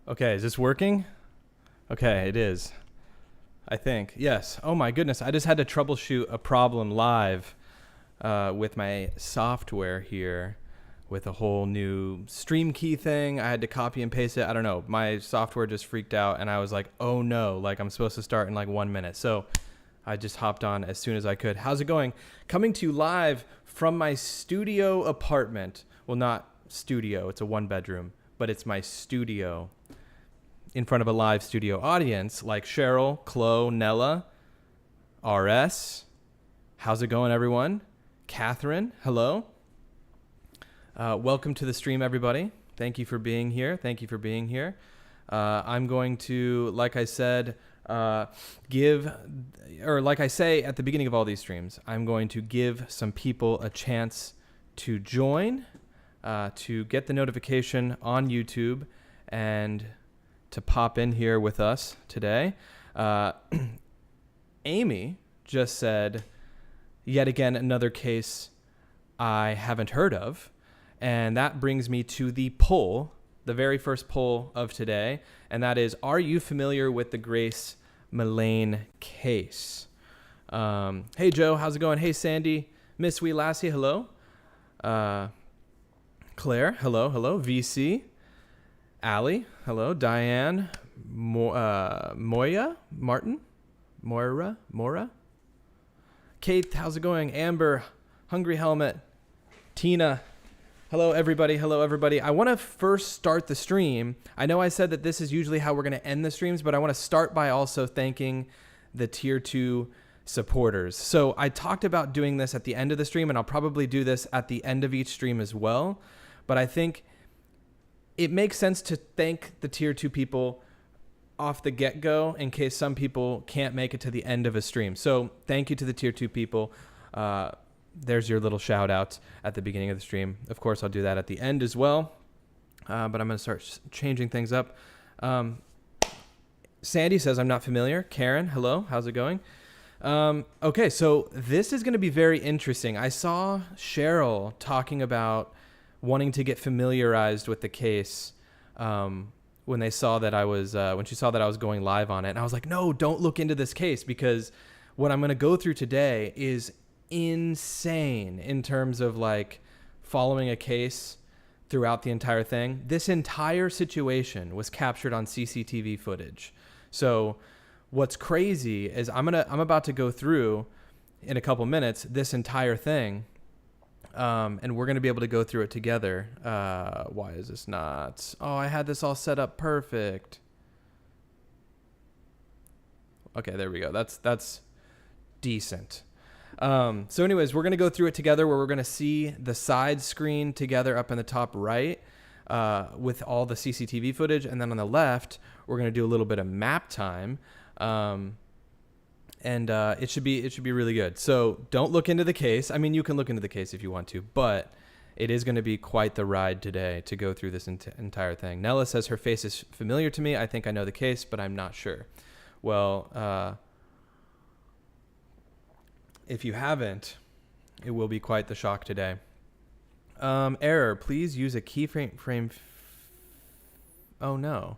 Okay, is this working? Okay, it is. I think. Yes. Oh my goodness. I just had to troubleshoot a problem live with my software here with a whole new stream key thing. I had to copy and paste it. I don't know. My software just freaked out and I was like, oh no, like I'm supposed to start in like 1 minute. So I just hopped on as soon as I could. How's it going? Coming to you live from my studio apartment. Well, not studio. It's a 1-bedroom, but it's my studio in front of a live studio audience like Cheryl, Chloe, Nella, RS. How's it going, everyone? Catherine, hello. Welcome to the stream, everybody. Thank you for being here. Thank you for being here. I'm going to, like I said, like I say at the beginning of all these streams, I'm going to give some people a chance to join, to get the notification on YouTube, and to pop in here with us today. Amy just said, yet again, another case I haven't heard of. And that brings me to the poll, the very first poll of today. And that is, are you familiar with the Grace Millane case? Hey, Joe, how's it going? Hey, Sandy, Miss Wee Lassie, hello. Claire, hello, hello. VC. Allie, hello. Diane, Moya, Martin, Mora. Kate, how's it going? Amber, Hungry Helmet, Tina, hello everybody, hello everybody. I want to first start the stream. I know I said that this is usually how we're going to end the streams, but I want to start by also thanking the Tier 2 supporters. So I talked about doing this at the end of the stream, and I'll probably do this at the end of each stream as well. But I think it makes sense to thank the Tier 2 people off the get-go in case some people can't make it to the end of a stream. So thank you to the Tier 2 people. There's your little shout out at the beginning of the stream. Of course, I'll do that at the end as well. But I'm going to start changing things up. Sandy says, I'm not familiar. Karen, hello. How's it going? Okay, so this is going to be very interesting. I saw Cheryl talking about wanting to get familiarized with the case when they saw that I was when she saw that I was going live on it, and I was like, no, don't look into this case, because what I'm going to go through today is insane in terms of like following a case throughout the entire thing. This entire situation was captured on CCTV footage. So what's crazy is I'm about to go through in a couple minutes this entire thing. And we're going to be able to go through it together. Why is this not? Oh, I had this all set up perfect. Okay, there we go. That's decent. So anyways, we're going to go through it together, where we're going to see the side screen together up in the top right with all the CCTV footage. And then on the left, we're going to do a little bit of map time. And it should be really good. So don't look into the case. I mean, you can look into the case if you want to, but it is going to be quite the ride today to go through this entire thing. Nella says her face is familiar to me. I think I know the case, but I'm not sure. Well, if you haven't, it will be quite the shock today. Error. Please use a keyframe. Oh no,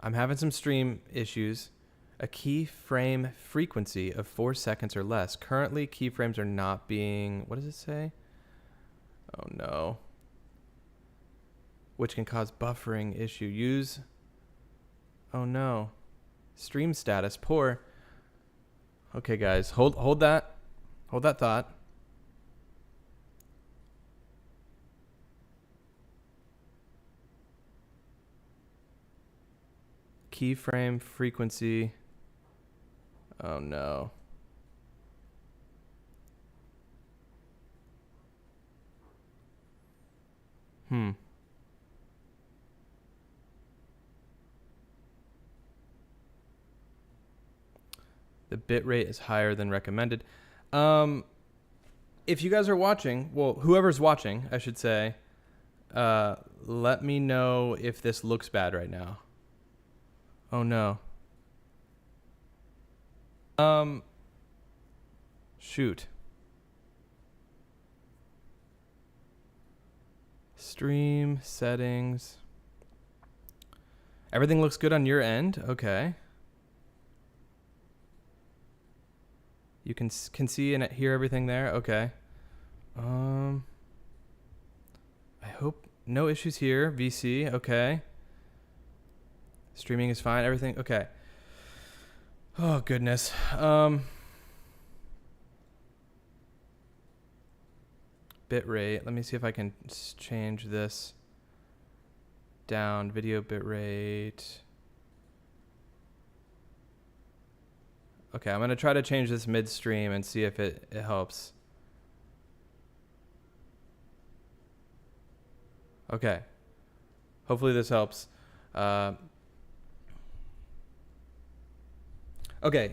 I'm having some stream issues. A keyframe frequency of 4 seconds or less. Currently, keyframes are not being... What does it say? Oh, no. Which can cause buffering issue. Use... Oh, no. Stream status. Poor. Okay, guys. Hold that. Hold that thought. Keyframe frequency... Oh, no. The bit rate is higher than recommended. If you guys are watching, well, whoever's watching, I should say, let me know if this looks bad right now. Oh, no. Shoot. Stream settings. Everything looks good on your end. Okay. You can see and hear everything there. Okay. I hope no issues here. VC. Okay. Streaming is fine. Everything. Okay. Oh, goodness. Bit rate. Let me see if I can change this down. Video bit rate. Okay, I'm going to try to change this midstream and see if it helps. Okay. Hopefully this helps. Okay,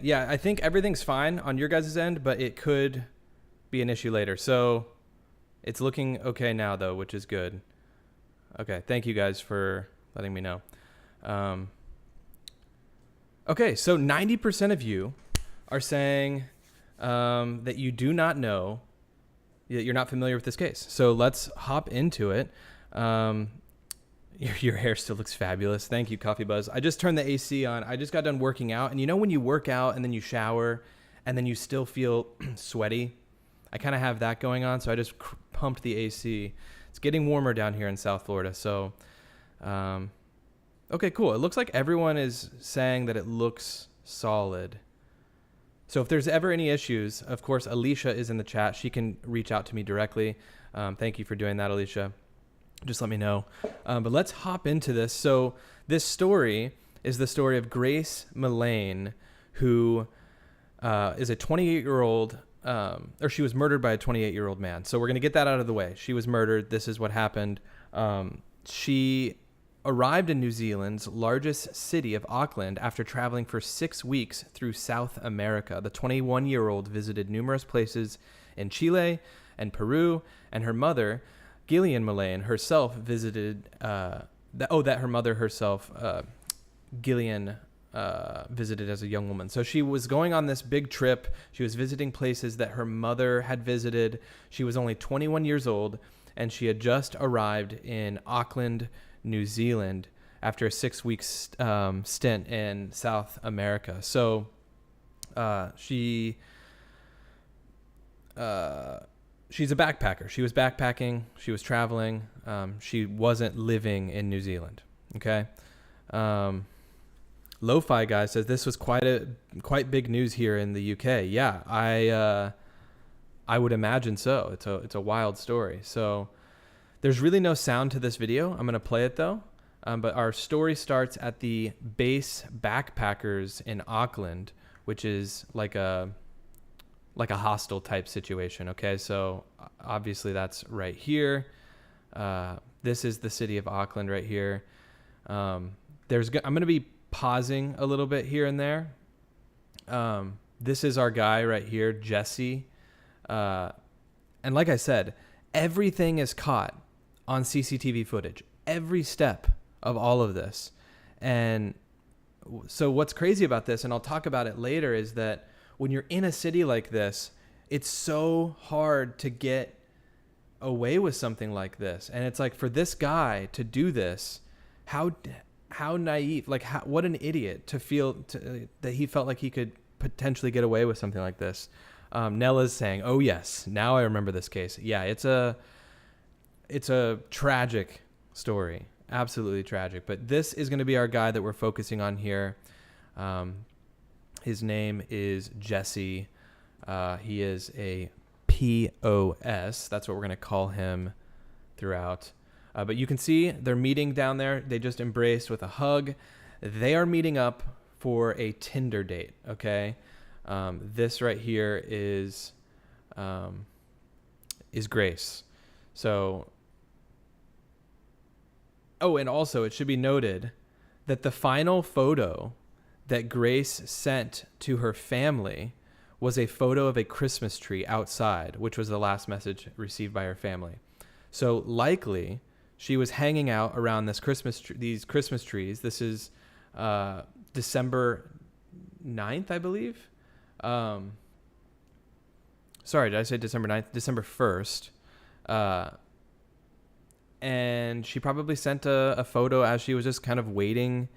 yeah, I think everything's fine on your guys' end, but it could be an issue later. So it's looking okay now, though, which is good. Okay, thank you guys for letting me know. Okay, so 90% of you are saying that you do not know, that you're not familiar with this case. So let's hop into it. Your hair still looks fabulous. Thank you, Coffee Buzz. I just turned the AC on. I just got done working out. And you know when you work out and then you shower and then you still feel sweaty? I kind of have that going on, so I just pumped the AC. It's getting warmer down here in South Florida. So, okay, cool. It looks like everyone is saying that it looks solid. So if there's ever any issues, of course, Alicia is in the chat. She can reach out to me directly. Thank you for doing that, Alicia. Just let me know. But let's hop into this. So this story is the story of Grace Millane, who is a 28-year-old, or she was murdered by a 28-year-old man. So we're going to get that out of the way. She was murdered. This is what happened. She arrived in New Zealand's largest city of Auckland after traveling for 6 weeks through South America. The 21-year-old visited numerous places in Chile and Peru, and her mother, Gillian Millane, herself visited, Gillian visited as a young woman. So she was going on this big trip. She was visiting places that her mother had visited. She was only 21 years old, and she had just arrived in Auckland, New Zealand, after a 6-week stint in South America. So she's a backpacker. She was backpacking. She was traveling. She wasn't living in New Zealand. Okay. Lo-Fi guy says this was quite big news here in the UK. Yeah, I would imagine so. It's a wild story. So there's really no sound to this video. I'm gonna play it though. But our story starts at the base backpackers in Auckland, which is like a hostel type situation. Okay, so obviously that's right here. This is the city of Auckland right here. I'm going to be pausing a little bit here and there. This is our guy right here, Jesse. And like I said, everything is caught on CCTV footage. Every step of all of this. And so what's crazy about this, and I'll talk about it later, is that when you're in a city like this, it's so hard to get away with something like this. And it's like, for this guy to do this, how naive, what an idiot to feel that he felt like he could potentially get away with something like this. Nella's saying, oh yes, now I remember this case. Yeah, it's a tragic story. Absolutely tragic. But this is going to be our guy that we're focusing on here. His name is Jesse. He is a POS. That's what we're going to call him throughout. But you can see they're meeting down there. They just embraced with a hug. They are meeting up for a Tinder date. Okay. This right here is Grace. So, oh, and also it should be noted that the final photo that Grace sent to her family was a photo of a Christmas tree outside, which was the last message received by her family. So likely she was hanging out around these Christmas trees. This is December 9th, I believe. Sorry, did I say December 9th? December 1st. And she probably sent a photo as she was just kind of waiting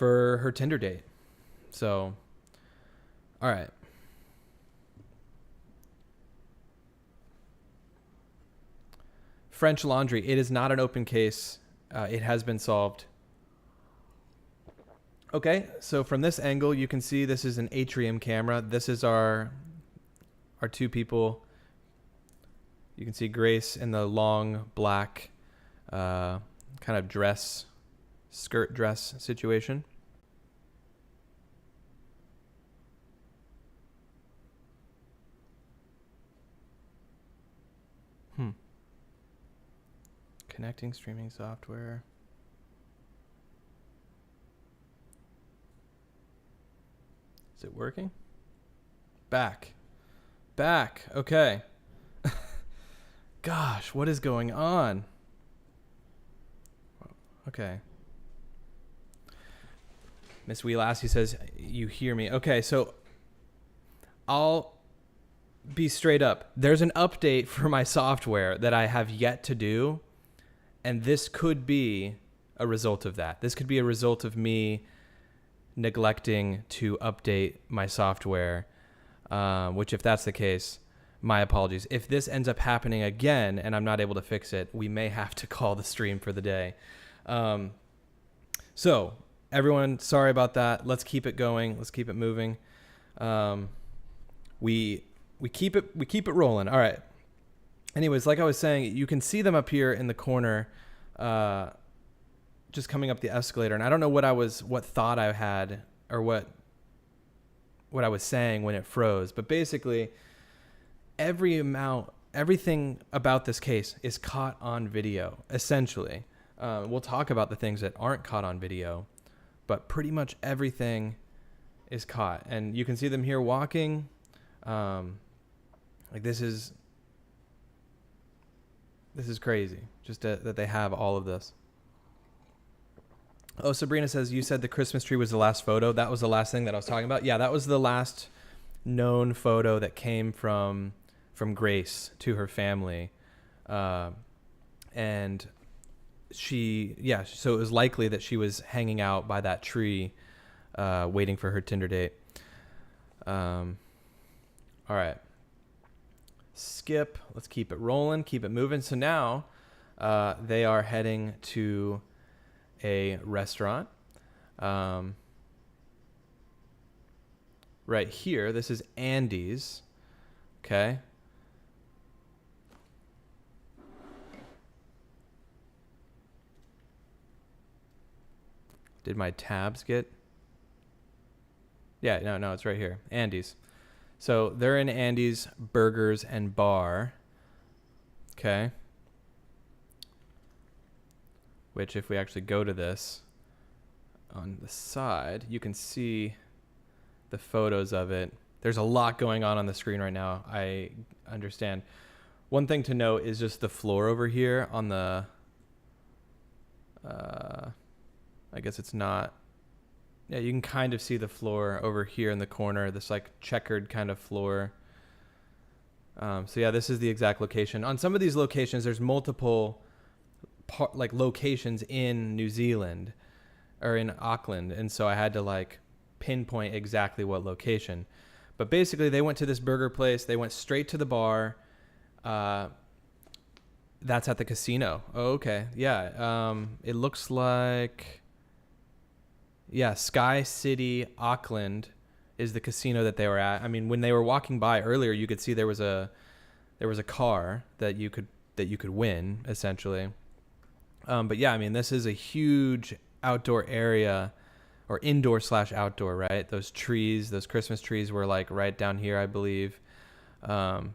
for her Tinder date. So, all right. French Laundry. It is not an open case. It has been solved. Okay, so from this angle, you can see this is an atrium camera. This is our two people. You can see Grace in the long black kind of skirt dress situation. Connecting streaming software. Is it working? Back. Okay. Gosh, what is going on? Okay. Miss Wheelassie says, you hear me. Okay, so I'll be straight up. There's an update for my software that I have yet to do, and this could be a result of that. This could be a result of me neglecting to update my software, which if that's the case, my apologies. If this ends up happening again and I'm not able to fix it, we may have to call the stream for the day. So everyone, sorry about that. Let's keep it going. Let's keep it moving. We keep it rolling. All right. Anyways, like I was saying, you can see them up here in the corner, just coming up the escalator. And I don't know what thought I had or what I was saying when it froze, but basically everything about this case is caught on video, essentially. We'll talk about the things that aren't caught on video, but pretty much everything is caught. And you can see them here walking. Like this is crazy, just that they have all of this. Oh, Sabrina says, you said the Christmas tree was the last photo. That was the last thing that I was talking about. Yeah, that was the last known photo that came from Grace to her family. And so it was likely that she was hanging out by that tree, waiting for her Tinder date. All right. Skip. Let's keep it rolling, keep it moving. So now they are heading to a restaurant. Right here, this is Andy's. Okay. Did my tabs get? Yeah, no, it's right here. Andy's. So they're in Andy's Burgers and Bar. Okay. Which, if we actually go to this on the side, you can see the photos of it. There's a lot going on the screen right now. I understand. One thing to note is just the floor over here on the, I guess it's not. Yeah, you can kind of see the floor over here in the corner, this like checkered kind of floor. So yeah, this is the exact location. On some of these locations, there's multiple locations in New Zealand or in Auckland. And so I had to like pinpoint exactly what location. But basically they went to this burger place. They went straight to the bar. That's at the casino. Oh, okay. Yeah. It looks like, yeah, Sky City, Auckland is the casino that they were at. I mean, when they were walking by earlier, you could see there was a car that you could win, essentially. But yeah, I mean, this is a huge outdoor area, or indoor/outdoor, right? Those trees, those Christmas trees were like right down here, I believe. But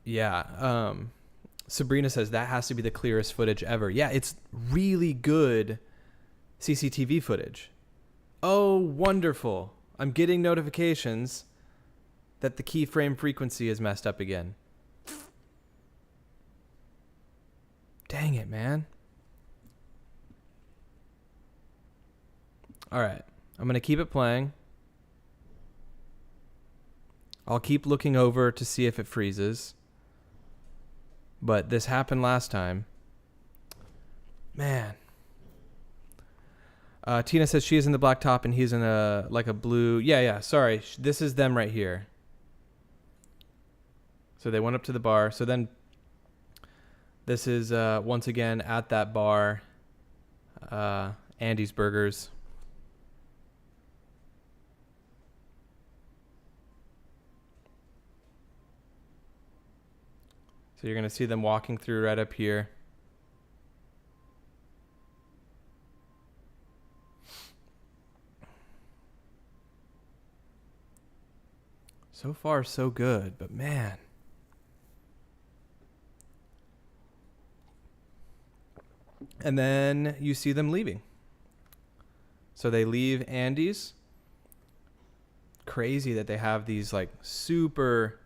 yeah, Sabrina says that has to be the clearest footage ever. Yeah, it's really good CCTV footage. Oh, wonderful. I'm getting notifications that the keyframe frequency is messed up again. Dang it, man. All right. I'm going to keep it playing. I'll keep looking over to see if it freezes. But this happened last time. Man. Tina says she is in the black top and he's in a blue. Yeah. Sorry. This is them right here. So they went up to the bar. So then this is once again at that bar, Andy's Burgers. So you're going to see them walking through right up here. So far, so good, but man. And then you see them leaving. So they leave Andy's. Crazy that they have these like super,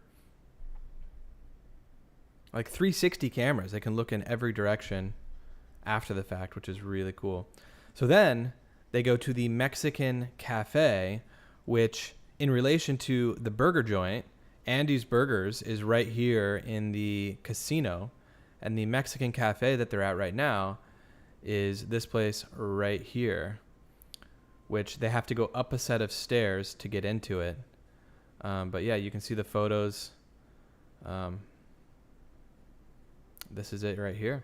like 360 cameras. They can look in every direction after the fact, which is really cool. So then they go to the Mexican cafe, which in relation to the burger joint, Andy's Burgers is right here in the casino, and the Mexican cafe that they're at right now is this place right here, which they have to go up a set of stairs to get into it. But yeah, you can see the photos. This is it right here.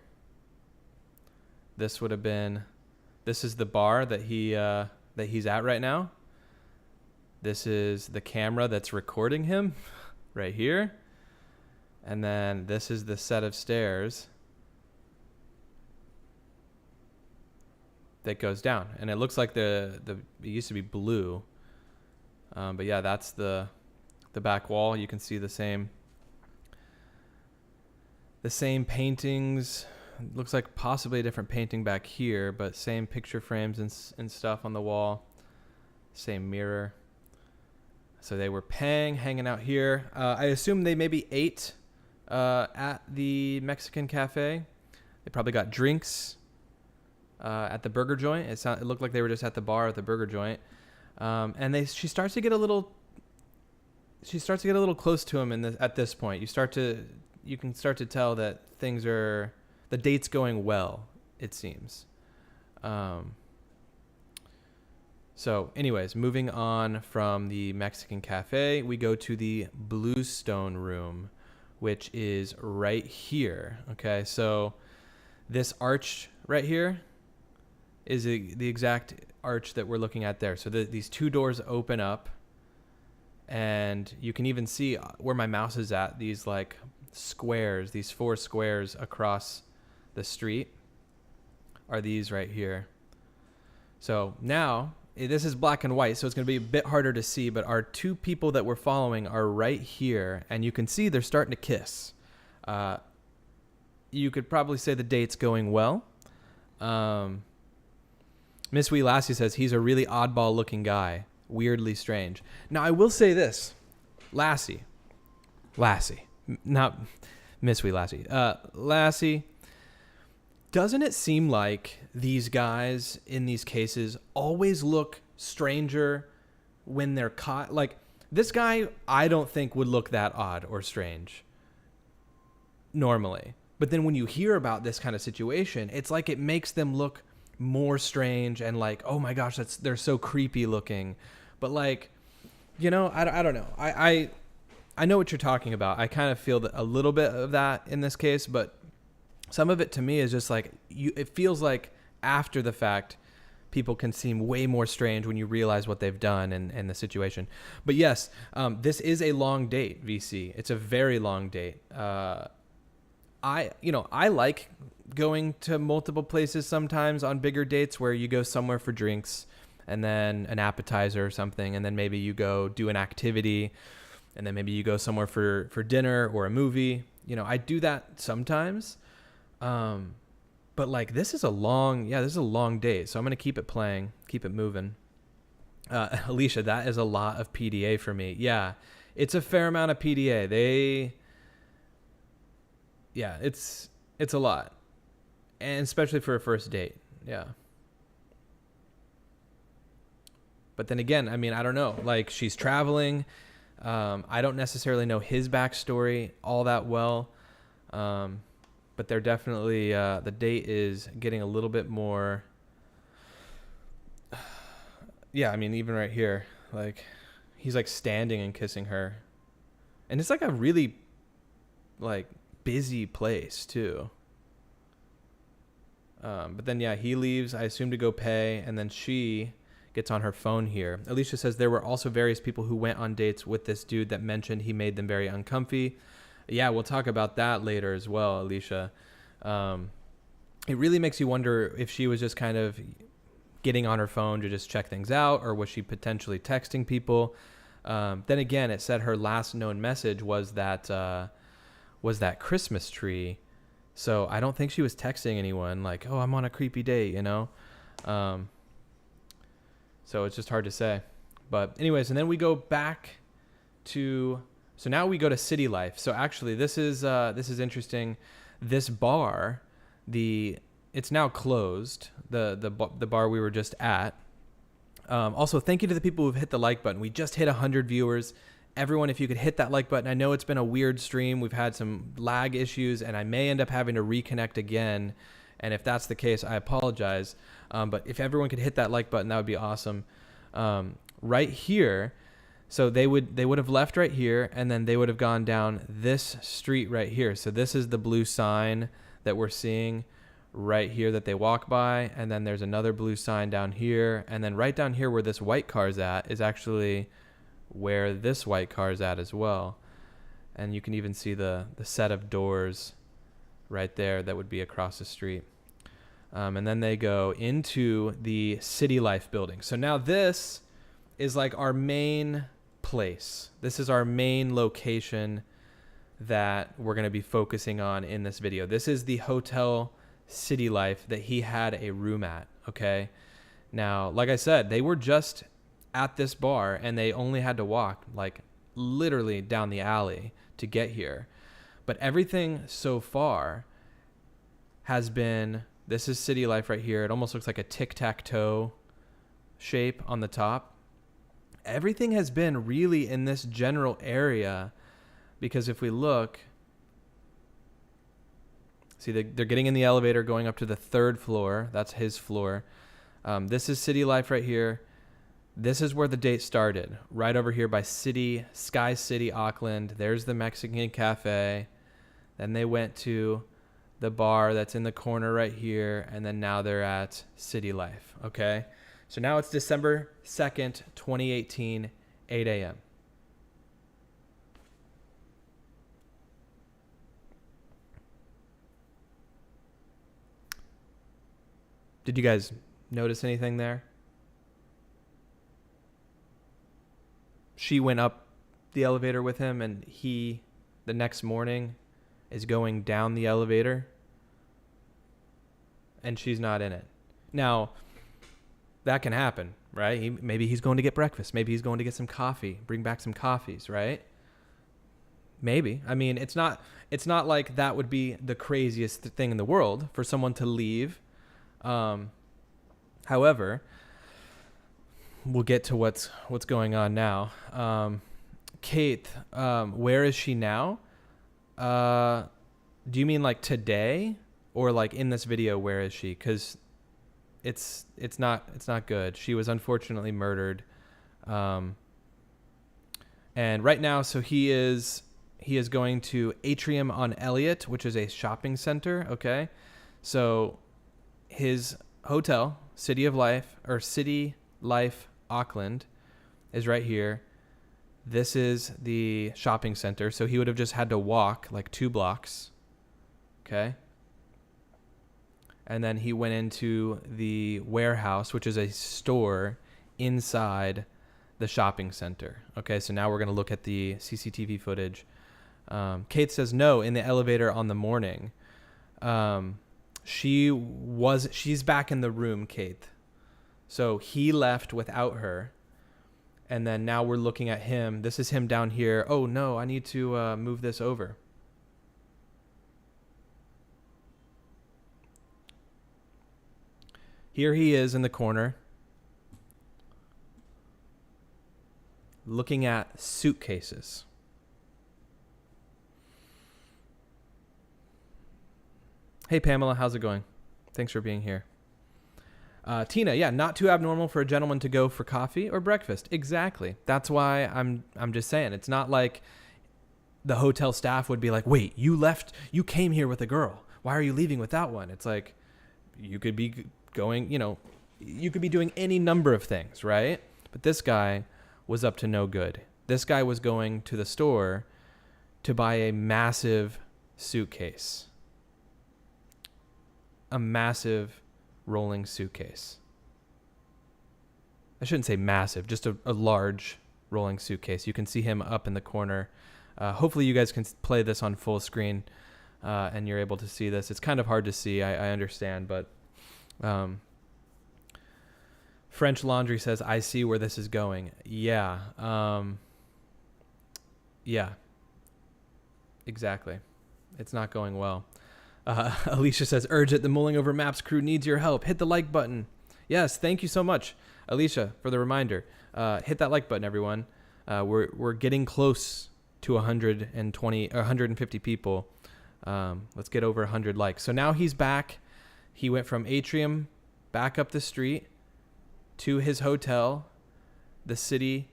This would have been, this is the bar that he's at right now. This is the camera that's recording him right here. And then this is the set of stairs that goes down. And it looks like it used to be blue. But yeah, that's the back wall. You can see the same paintings. It looks like possibly a different painting back here, but same picture frames and stuff on the wall. Same mirror. So they were hanging out here. I assume they maybe ate at the Mexican cafe. They probably got drinks at the burger joint. It looked like they were just at the bar at the burger joint. And she starts to get a little close to him at this point. You can start to tell that the date's going well, it seems. So anyways, moving on from the Mexican cafe, we go to the Bluestone Room, which is right here. Okay, so this arch right here is the exact arch that we're looking at there. So these two doors open up, and you can even see where my mouse is at, these like squares, these 4 squares across the street are these right here. So now this is black and white, so it's going to be a bit harder to see, but our 2 people that we're following are right here, and you can see they're starting to kiss. You could probably say the date's going well. Miss Wee Lassie says he's a really oddball looking guy. Weirdly strange. Now, I will say this. Lassie. Not Miss Wee Lassie. Lassie, doesn't it seem like these guys in these cases always look stranger when they're caught? Like, this guy, I don't think would look that odd or strange normally. But then when you hear about this kind of situation, it's like it makes them look more strange and like, oh my gosh, they're so creepy looking. But like, I don't know. I know what you're talking about. I kind of feel a little bit of that in this case, but some of it to me is just like, it feels like after the fact, people can seem way more strange when you realize what they've done and the situation. But yes, this is a long date, VC. It's a very long date. I like going to multiple places sometimes on bigger dates where you go somewhere for drinks and then an appetizer or something, and then maybe you go do an activity, and then maybe you go somewhere for dinner or a movie. I do that sometimes. But like, this is a long date, so I'm going to keep it playing, keep it moving. Alicia, that is a lot of PDA for me. Yeah, it's a fair amount of PDA. It's a lot, and especially for a first date. Yeah. But then again, I mean, I don't know, like, she's traveling. I don't necessarily know his backstory all that well. But they're definitely, the date is getting a little bit more yeah, I mean, even right here, like, he's like standing and kissing her. And it's like a really, like, busy place, too. But then, yeah, he leaves, I assume, to go pay. And then she gets on her phone here. Alicia says there were also various people who went on dates with this dude that mentioned he made them very uncomfy. Yeah, we'll talk about that later as well, Alicia. It really makes you wonder if she was just kind of getting on her phone to just check things out, or was she potentially texting people? Then again, it said her last known message was that Christmas tree. So I don't think she was texting anyone like, oh, I'm on a creepy date, you know? So it's just hard to say. But anyways, and then we go back to, so now we go to city life. So actually this is interesting. This bar, it's now closed. The bar we were just at. Also, thank you to the people who've hit the like button. We just hit 100 viewers. Everyone, if you could hit that like button. I know it's been a weird stream. We've had some lag issues, and I may end up having to reconnect again. And if that's the case, I apologize. But if everyone could hit that like button, that would be awesome. Right here, so they would have left right here, and then they would have gone down this street right here. So this is the blue sign that we're seeing right here that they walk by, and then there's another blue sign down here, and then right down here where this white car's at is actually where this white car's at as well. And you can even see the set of doors right there that would be across the street. And then they go into the City Life building. So now this is like our main place. This is our main location that we're going to be focusing on in this video. This is the Hotel City Life that he had a room at, okay? Now, like I said, they were just at this bar, and they only had to walk like literally down the alley to get here. But everything so far has been, this is City Life right here. It almost looks like a tic-tac-toe shape on the top. Everything has been really in this general area, because if we look, see, they're getting in the elevator going up to the 3rd floor. That's his floor. This is City Life right here. This is where the date started, right over here by Sky City, Auckland. There's the Mexican cafe. Then they went to the bar that's in the corner right here, and then now they're at City Life, okay? So now it's December 2nd, 2018, 8 a.m. Did you guys notice anything there? She went up the elevator with him, and he, the next morning, is going down the elevator, and she's not in it. Now, that can happen, right? Maybe he's going to get breakfast. Maybe he's going to get some coffee, bring back some coffees, right? Maybe. I mean, it's not like that would be the craziest thing in the world for someone to leave. However, we'll get to what's going on now. Kate, where is she now? Do you mean like today, or like in this video? Where is she? Because it's not good. She was unfortunately murdered. And right now, so he is going to Atrium on Elliott, which is a shopping center. Okay, so his hotel, City Life Auckland, is right here. This is the shopping center, so he would have just had to walk like 2 blocks. Okay. And then he went into the warehouse, which is a store inside the shopping center. Okay, so now we're going to look at the CCTV footage. Kate says no in the elevator on the morning. She's back in the room, Kate. So he left without her. And then now we're looking at him. This is him down here. Oh, no, I need to move this over. Here he is in the corner, looking at suitcases. Hey, Pamela, how's it going? Thanks for being here. Tina, yeah, not too abnormal for a gentleman to go for coffee or breakfast. Exactly. That's why I'm just saying. It's not like the hotel staff would be like, wait, you came here with a girl. Why are you leaving without one? It's like, you could be going, you could be doing any number of things, right? But this guy was up to no good. This guy was going to the store to buy a massive suitcase. A massive rolling suitcase. I shouldn't say massive, just a large rolling suitcase. You can see him up in the corner. Hopefully you guys can play this on full screen and you're able to see this. It's kind of hard to see, I understand, but French Laundry says, I see where this is going. Yeah. Yeah. Exactly. It's not going well. Alicia says, urge it. The Mulling Over Maps crew needs your help. Hit the like button. Yes, thank you so much, Alicia, for the reminder. Hit that like button, everyone. We're getting close to 150 people. Let's get over 100 likes. So now he's back. He went from Atrium back up the street to his hotel, the City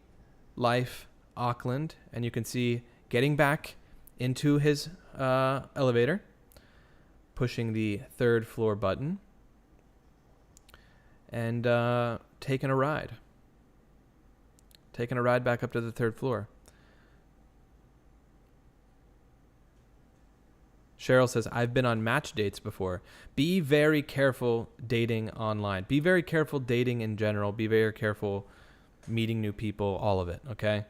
Life Auckland, and you can see getting back into his elevator, pushing the 3rd floor button, and taking a ride back up to the 3rd floor. Cheryl says, I've been on match dates before. Be very careful dating online. Be very careful dating in general. Be very careful meeting new people, all of it, okay?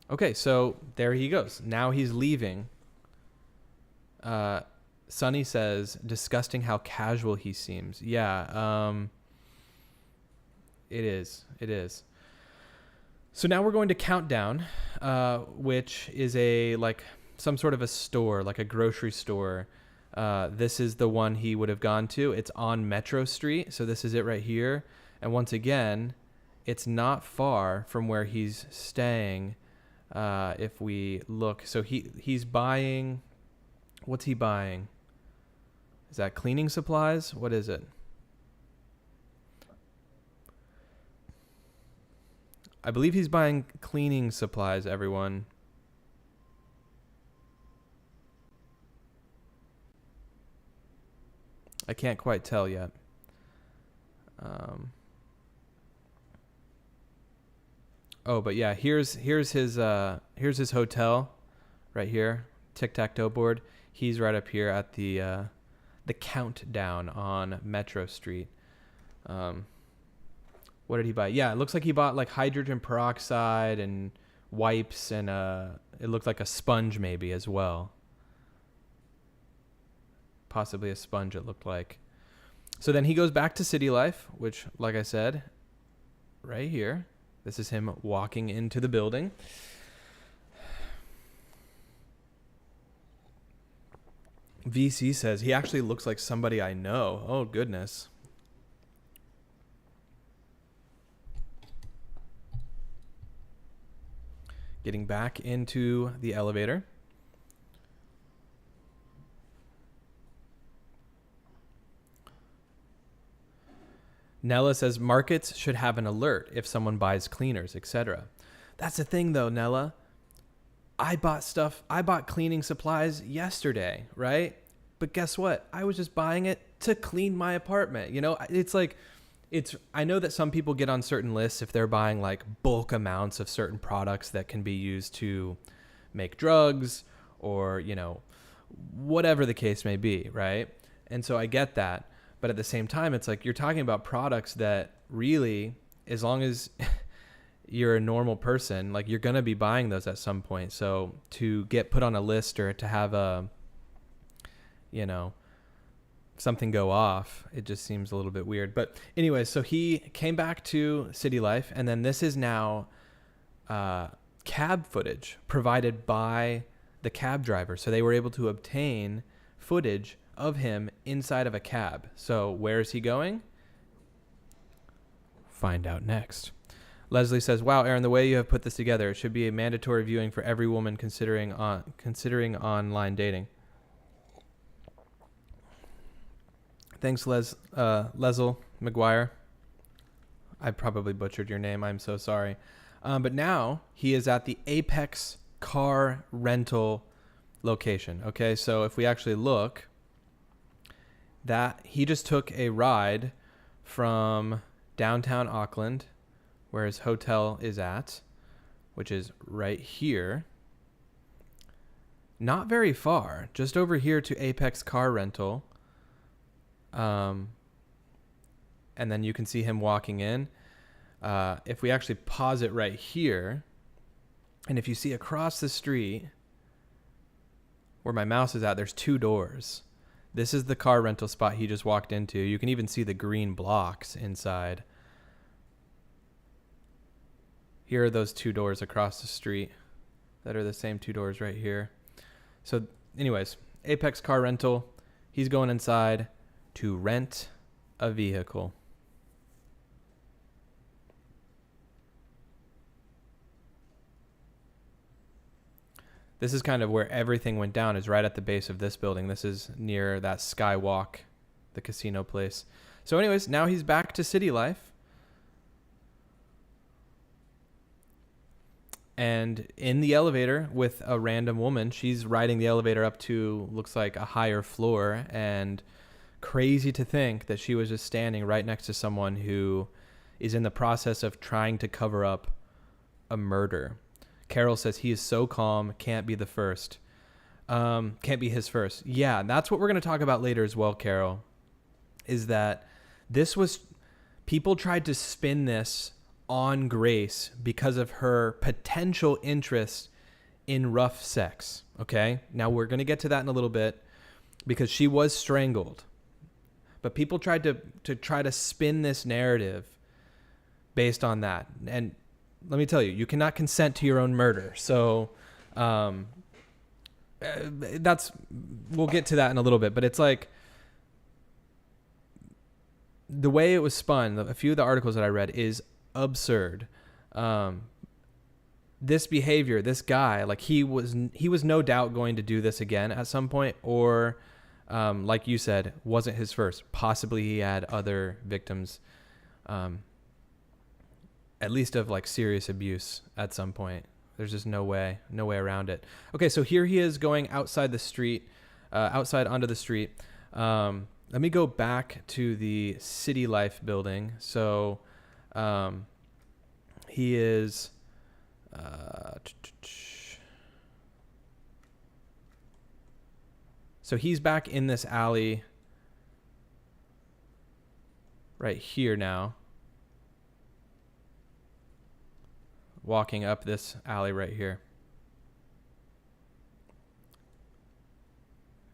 Okay, so there he goes. Now he's leaving. Sunny says, disgusting how casual he seems. Yeah, it is. So now we're going to Countdown, which is some sort of a store, like a grocery store. This is the one he would have gone to. It's on Metro Street, so this is it right here. And once again, it's not far from where he's staying. If we look, so he's buying. What's he buying? Is that cleaning supplies? What is it? I believe he's buying cleaning supplies, everyone. I can't quite tell yet. But yeah, here's his hotel right here, tic-tac-toe board. He's right up here at the Countdown on Metro Street. What did he buy? Yeah, it looks like he bought like hydrogen peroxide and wipes and it looked like a sponge maybe as well. Possibly a sponge it looked like. So then he goes back to City Life, which, like I said, right here. This is him walking into the building. VC says, he actually looks like somebody I know. Oh, goodness. Getting back into the elevator. Nella says, markets should have an alert if someone buys cleaners, etc. That's the thing, though, Nella. I bought cleaning supplies yesterday, right? But guess what? I was just buying it to clean my apartment. I know that some people get on certain lists if they're buying like bulk amounts of certain products that can be used to make drugs or, whatever the case may be, right? And so I get that. But at the same time, it's like you're talking about products that really, as long as you're a normal person, like you're going to be buying those at some point. So to get put on a list or to have something go off, it just seems a little bit weird. But anyway, so he came back to City Life, and then this is now cab footage provided by the cab driver. So they were able to obtain footage of him inside of a cab. So where is he going? Find out next. Leslie says, wow, Aaron, the way you have put this together, it should be a mandatory viewing for every woman considering online dating. Thanks, Leslie McGuire. I probably butchered your name. I'm so sorry. But now he is at the Apex car rental location. Okay, so if we actually look, that he just took a ride from downtown Auckland, where his hotel is at, which is right here. Not very far, just over here to Apex Car Rental. And then you can see him walking in. If we actually pause it right here, and if you see across the street where my mouse is at, there's 2 doors. This is the car rental spot he just walked into. You can even see the green blocks inside. Here are those 2 doors across the street that are the same 2 doors right here. So anyways, Apex Car Rental, he's going inside to rent a vehicle. This is kind of where everything went down, is right at the base of this building. This is near that Skywalk, the casino place. So anyways, now he's back to city life. And in the elevator with a random woman, she's riding the elevator up to, looks like, a higher floor. And crazy to think that she was just standing right next to someone who is in the process of trying to cover up a murder. Carol says he is so calm, can't be the first. Can't be his first. Yeah, that's what we're going to talk about later as well, Carol, is that this was, people tried to spin this on Grace because of her potential interest in rough sex. Okay, now we're going to get to that in a little bit, because she was strangled, but people tried to try to spin this narrative based on that. And let me tell you, you cannot consent to your own murder. So we'll get to that in a little bit, but it's like the way it was spun, a few of the articles that I read, is absurd. This behavior, this guy, like he was no doubt going to do this again at some point, or like you said, wasn't his first. Possibly he had other victims, at least of like serious abuse at some point. There's just no way around it. Okay, so here he is going outside the street, outside onto the street. Let me go back to the City Life building. So he is so he's back in this alley right here now, walking up this alley right here,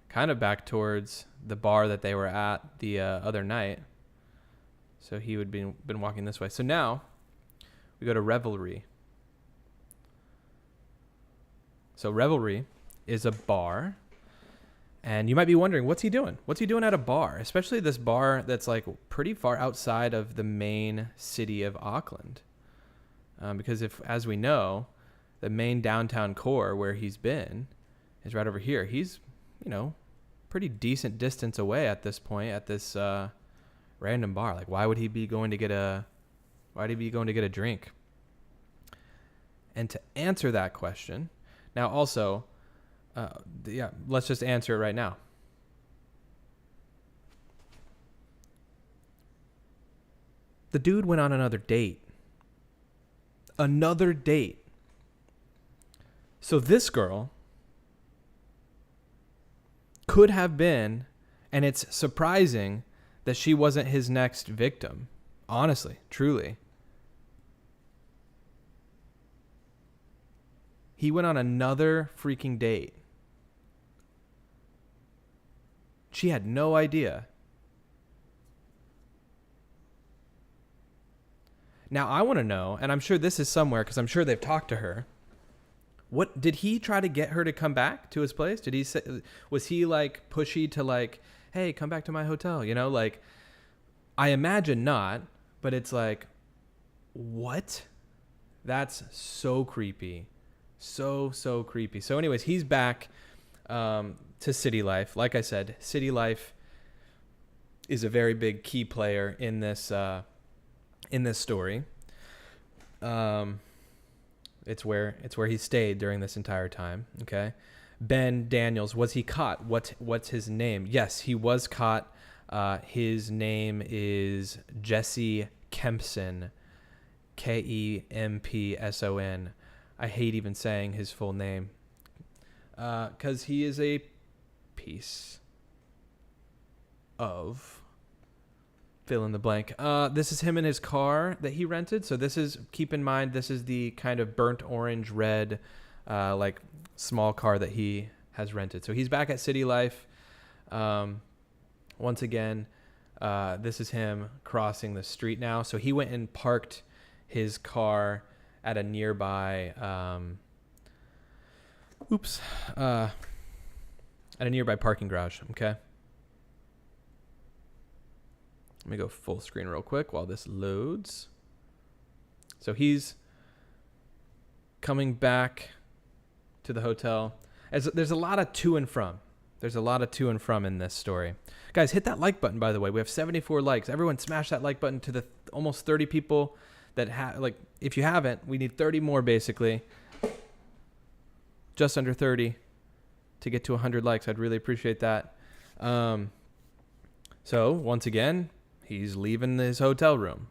kind of back towards the bar that they were at the other night. So he would be been walking this way. So now we go to Revelry. So Revelry is a bar, and you might be wondering, what's he doing? What's he doing at a bar? Especially this bar that's like pretty far outside of the main city of Auckland. Because as we know, the main downtown core where he's been is right over here. He's, pretty decent distance away at this point at this random bar. Like, why would he be going to get a drink? And to answer that question, now also, let's just answer it right now. The dude went on another date. So this girl could have been, and it's surprising that she wasn't his next victim. Honestly, truly. He went on another freaking date. She had no idea. Now, I want to know, and I'm sure this is somewhere because I'm sure they've talked to her. What did he try to get her to come back to his place? Did he say, was he like pushy to like, hey, come back to my hotel? Like, I imagine not, but it's like, what? That's so creepy. So creepy. So anyways, he's back to City Life. Like I said, City Life is a very big key player in this story. It's where he stayed during this entire time. Okay. Ben Daniels, was he caught? What's his name? Yes, he was caught. His name is Jesse Kempson, Kempson. I hate even saying his full name, because he is a piece of fill in the blank. This is him in his car that he rented. So keep in mind, this is the kind of burnt orange red, like small car that he has rented. So he's back at City Life. Once again, this is him crossing the street now. So he went and parked his car at a nearby, at a nearby parking garage. Okay. Let me go full screen real quick while this loads. So he's coming back to the hotel. There's a lot of to and from. There's a lot of to and from in this story. Guys, hit that like button, by the way. We have 74 likes. Everyone smash that like button to the almost 30 people that if you haven't, we need 30 more basically. Just under 30 to get to 100 likes. I'd really appreciate that. So once again, he's leaving his hotel room.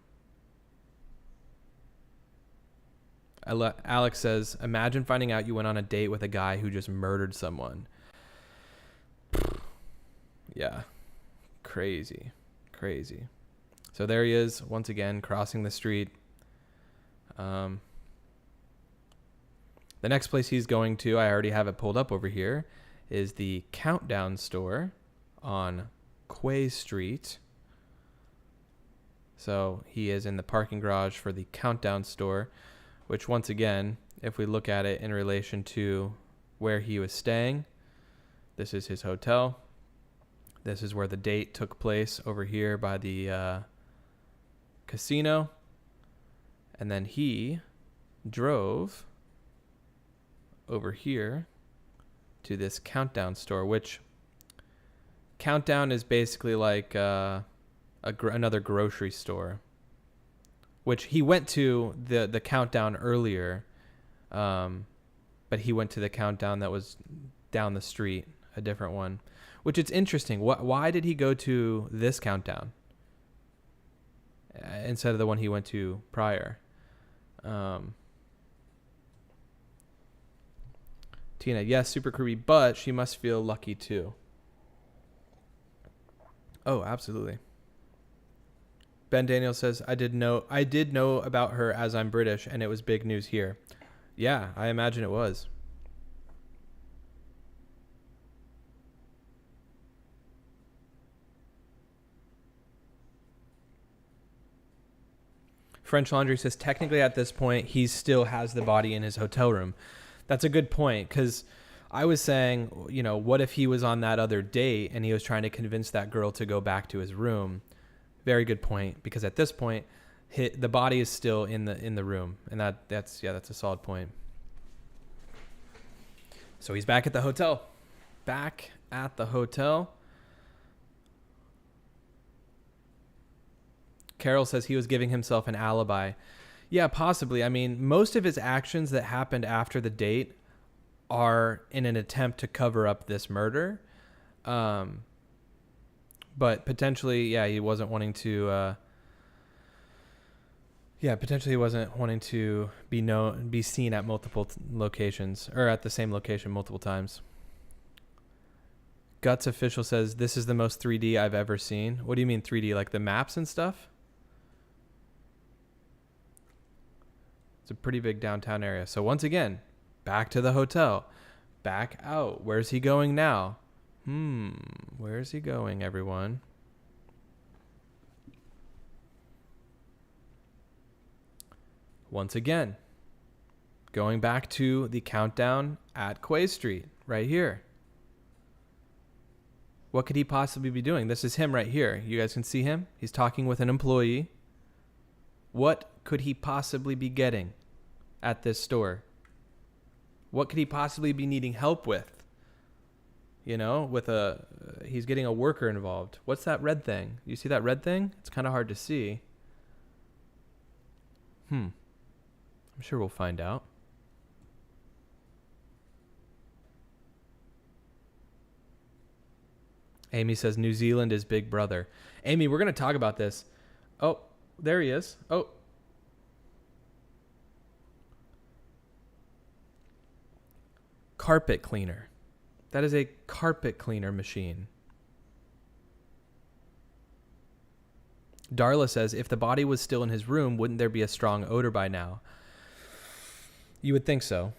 Alex says, imagine finding out you went on a date with a guy who just murdered someone. Yeah. Crazy. So there he is, once again, crossing the street. The next place he's going to, I already have it pulled up over here, is the Countdown store on Quay Street. So he is in the parking garage for the Countdown store, which once again, if we look at it in relation to where he was staying, this is his hotel. This is where the date took place over here by the casino. And then he drove over here to this Countdown store, which Countdown is basically like another grocery store, which he went to the Countdown earlier, but he went to the Countdown that was down the street, a different one, which it's interesting. Why did he go to this Countdown instead of the one he went to prior? Tina, yes, super creepy, but she must feel lucky too. Oh, absolutely. Ben Daniel says, I did know about her as I'm British, and it was big news here. Yeah, I imagine it was. French Laundry says, technically at this point, he still has the body in his hotel room. That's a good point, because I was saying, what if he was on that other date and he was trying to convince that girl to go back to his room? Very good point, because at this point, the body is still in the room, and that's a solid point. So he's back at the hotel. Back at the hotel. Carol says he was giving himself an alibi. Yeah, possibly. I mean, most of his actions that happened after the date are in an attempt to cover up this murder. But potentially, yeah, he wasn't wanting to. Potentially he wasn't wanting to be seen at multiple locations, or at the same location multiple times. Guts Official says, this is the most 3D I've ever seen. What do you mean 3D? Like the maps and stuff? It's a pretty big downtown area. So once again, back to the hotel. Back out. Where's he going now? Where's he going, everyone? Once again, going back to the Countdown at Quay Street, right here. What could he possibly be doing? This is him right here. You guys can see him. He's talking with an employee. What could he possibly be getting at this store? What could he possibly be needing help with? you know, with he's getting a worker involved. What's that red thing? You see that red thing? It's kind of hard to see. I'm sure we'll find out. Amy says New Zealand is Big Brother. Amy, we're going to talk about this. Oh, there he is. Oh. Carpet cleaner. That is a carpet cleaner machine. Darla says, if the body was still in his room, wouldn't there be a strong odor by now? You would think so.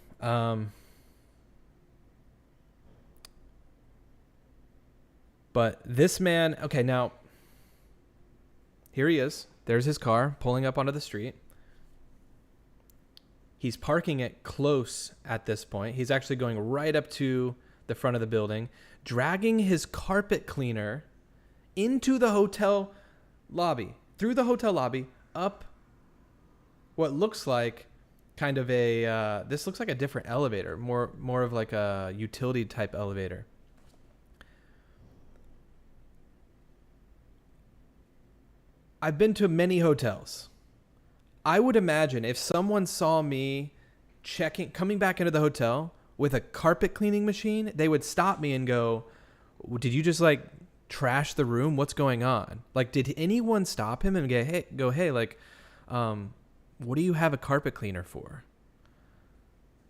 But this man, okay, now, here he is. There's his car pulling up onto the street. He's parking it close at this point. He's actually going right up to the front of the building, dragging his carpet cleaner into the hotel lobby, through the hotel lobby, up what looks like kind of a, this looks like a different elevator, more of like a utility type elevator. I've been to many hotels. I would imagine if someone saw me coming back into the hotel with a carpet cleaning machine, they would stop me and go, did you just like trash the room? What's going on? Like, did anyone stop him and hey, like, what do you have a carpet cleaner for?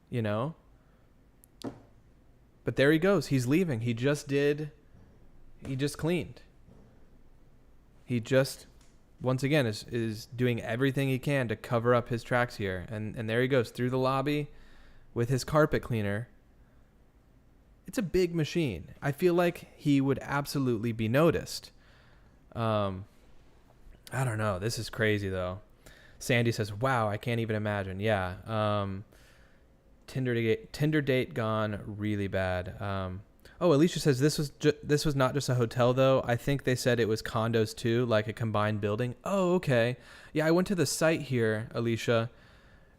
You know? But there he goes. He's leaving. He just cleaned. He just, once again, is doing everything he can to cover up his tracks here. And there he goes through the lobby with his carpet cleaner. It's a big machine. I feel like he would absolutely be noticed. I don't know. This is crazy, though. Sandy says, wow, I can't even imagine. Yeah. Tinder date gone really bad. Alicia says this was not just a hotel, though. I think they said it was condos, too, like a combined building. Oh, okay. Yeah, I went to the site here, Alicia,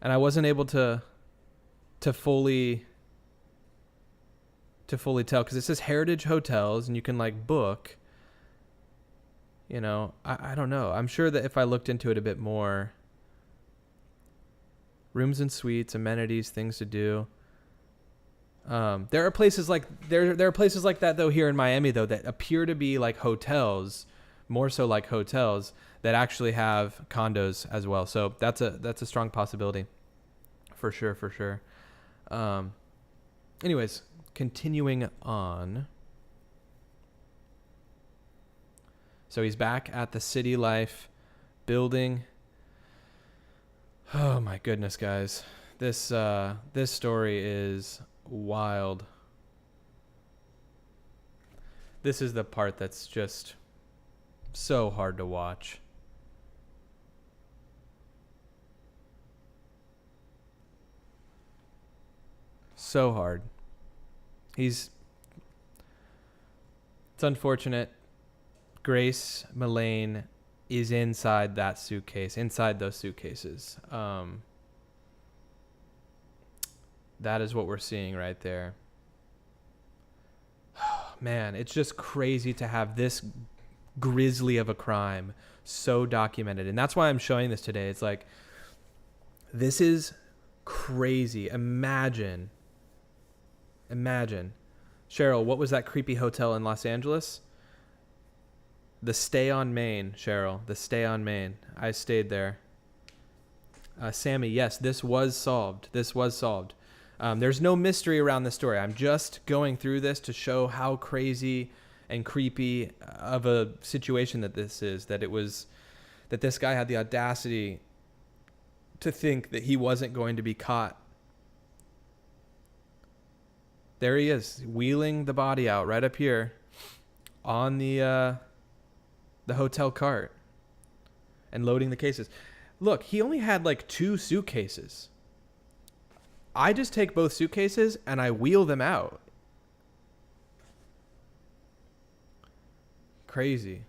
and I wasn't able to fully tell because it says Heritage Hotels, and you can, like, book. You know, I don't know. I'm sure that if I looked into it a bit more, rooms and suites, amenities, things to do. There are places like there are places like that though here in Miami though that appear to be like hotels, more so like hotels that actually have condos as well. So that's a strong possibility, for sure. Anyways, continuing on. So he's back at the City Life building. Oh my goodness, guys. This story is wild. This is the part that's just so hard to watch. So hard. It's unfortunate. Grace Millane is inside that suitcase, inside those suitcases. That is what we're seeing right there. Man, it's just crazy to have this grisly of a crime so documented. And that's why I'm showing this today. It's like, this is crazy. Imagine. Cheryl, what was that creepy hotel in Los Angeles? The Stay on Main, Cheryl. The Stay on Main. I stayed there. Sammy, yes, this was solved. There's no mystery around this story. I'm just going through this to show how crazy and creepy of a situation that this is. That this guy had the audacity to think that he wasn't going to be caught. There he is, wheeling the body out right up here on the hotel cart and loading the cases. Look, he only had like 2 suitcases. I just take both suitcases and I wheel them out. Crazy.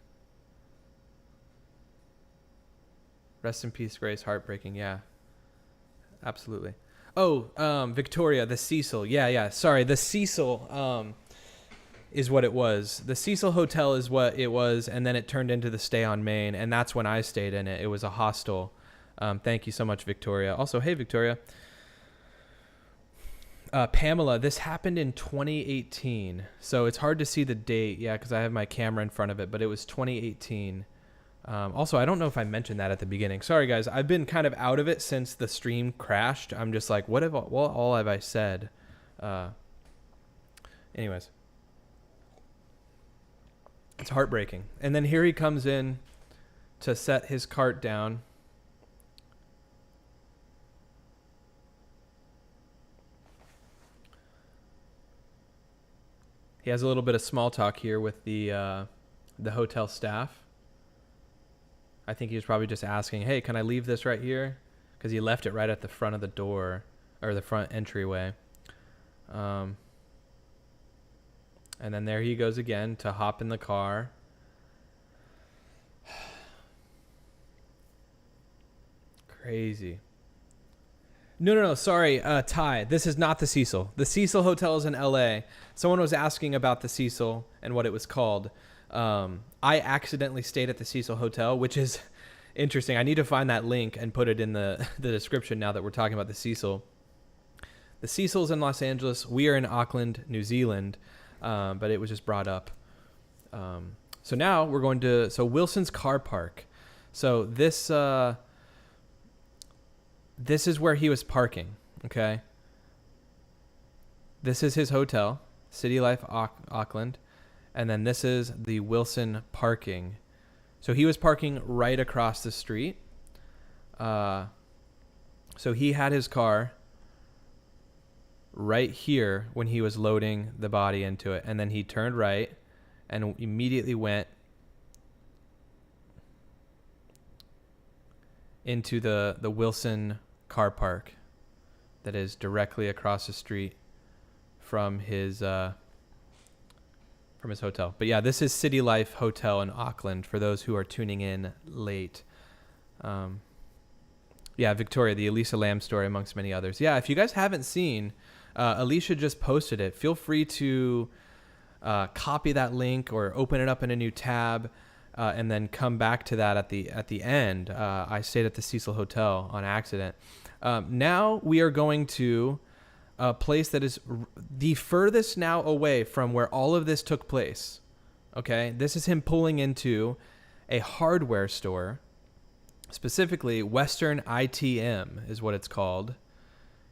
Rest in peace, Grace. Heartbreaking. Yeah, absolutely. Oh, Victoria, the Cecil. Yeah. Sorry, the Cecil. is what it was. The Cecil Hotel is what it was, and then it turned into the Stay on Main, and that's when I stayed in it. It was a hostel. Thank you so much, Victoria. Also, hey, Victoria. Pamela, this happened in 2018, so it's hard to see the date, yeah, because I have my camera in front of it, but it was 2018. Also, I don't know if I mentioned that at the beginning. Sorry, guys. I've been kind of out of it since the stream crashed. I'm just like, what all have I said? Anyways. It's heartbreaking. And then here he comes in to set his cart down. He has a little bit of small talk here with the hotel staff. I think he was probably just asking, hey, can I leave this right here? Because he left it right at the front of the door, or the front entryway. And then there he goes again to hop in the car. Crazy. No. Sorry, Ty. This is not the Cecil. The Cecil Hotel is in LA. Someone was asking about the Cecil and what it was called. I accidentally stayed at the Cecil Hotel, which is interesting. I need to find that link and put it in the description now that we're talking about the Cecil. The Cecil's in Los Angeles. We are in Auckland, New Zealand. But it was just brought up. So now we're going to Wilson's car park. So this is where he was parking. Okay. This is his hotel, City Life Auckland, and then this is the Wilson parking. So he was parking right across the street. So he had his car right here when he was loading the body into it, and then he turned right and immediately went into the Wilson car park that is directly across the street from his hotel. But yeah, this is City Life Hotel in Auckland for those who are tuning in late. Yeah, Victoria, the Elisa Lam story amongst many others. Yeah, if you guys haven't seen, Alicia just posted it. Feel free to copy that link or open it up in a new tab, and then come back to that at the end. I stayed at the Cecil Hotel on accident. Now we are going to a place that is the furthest now away from where all of this took place. Okay, this is him pulling into a hardware store, specifically Western ITM is what it's called.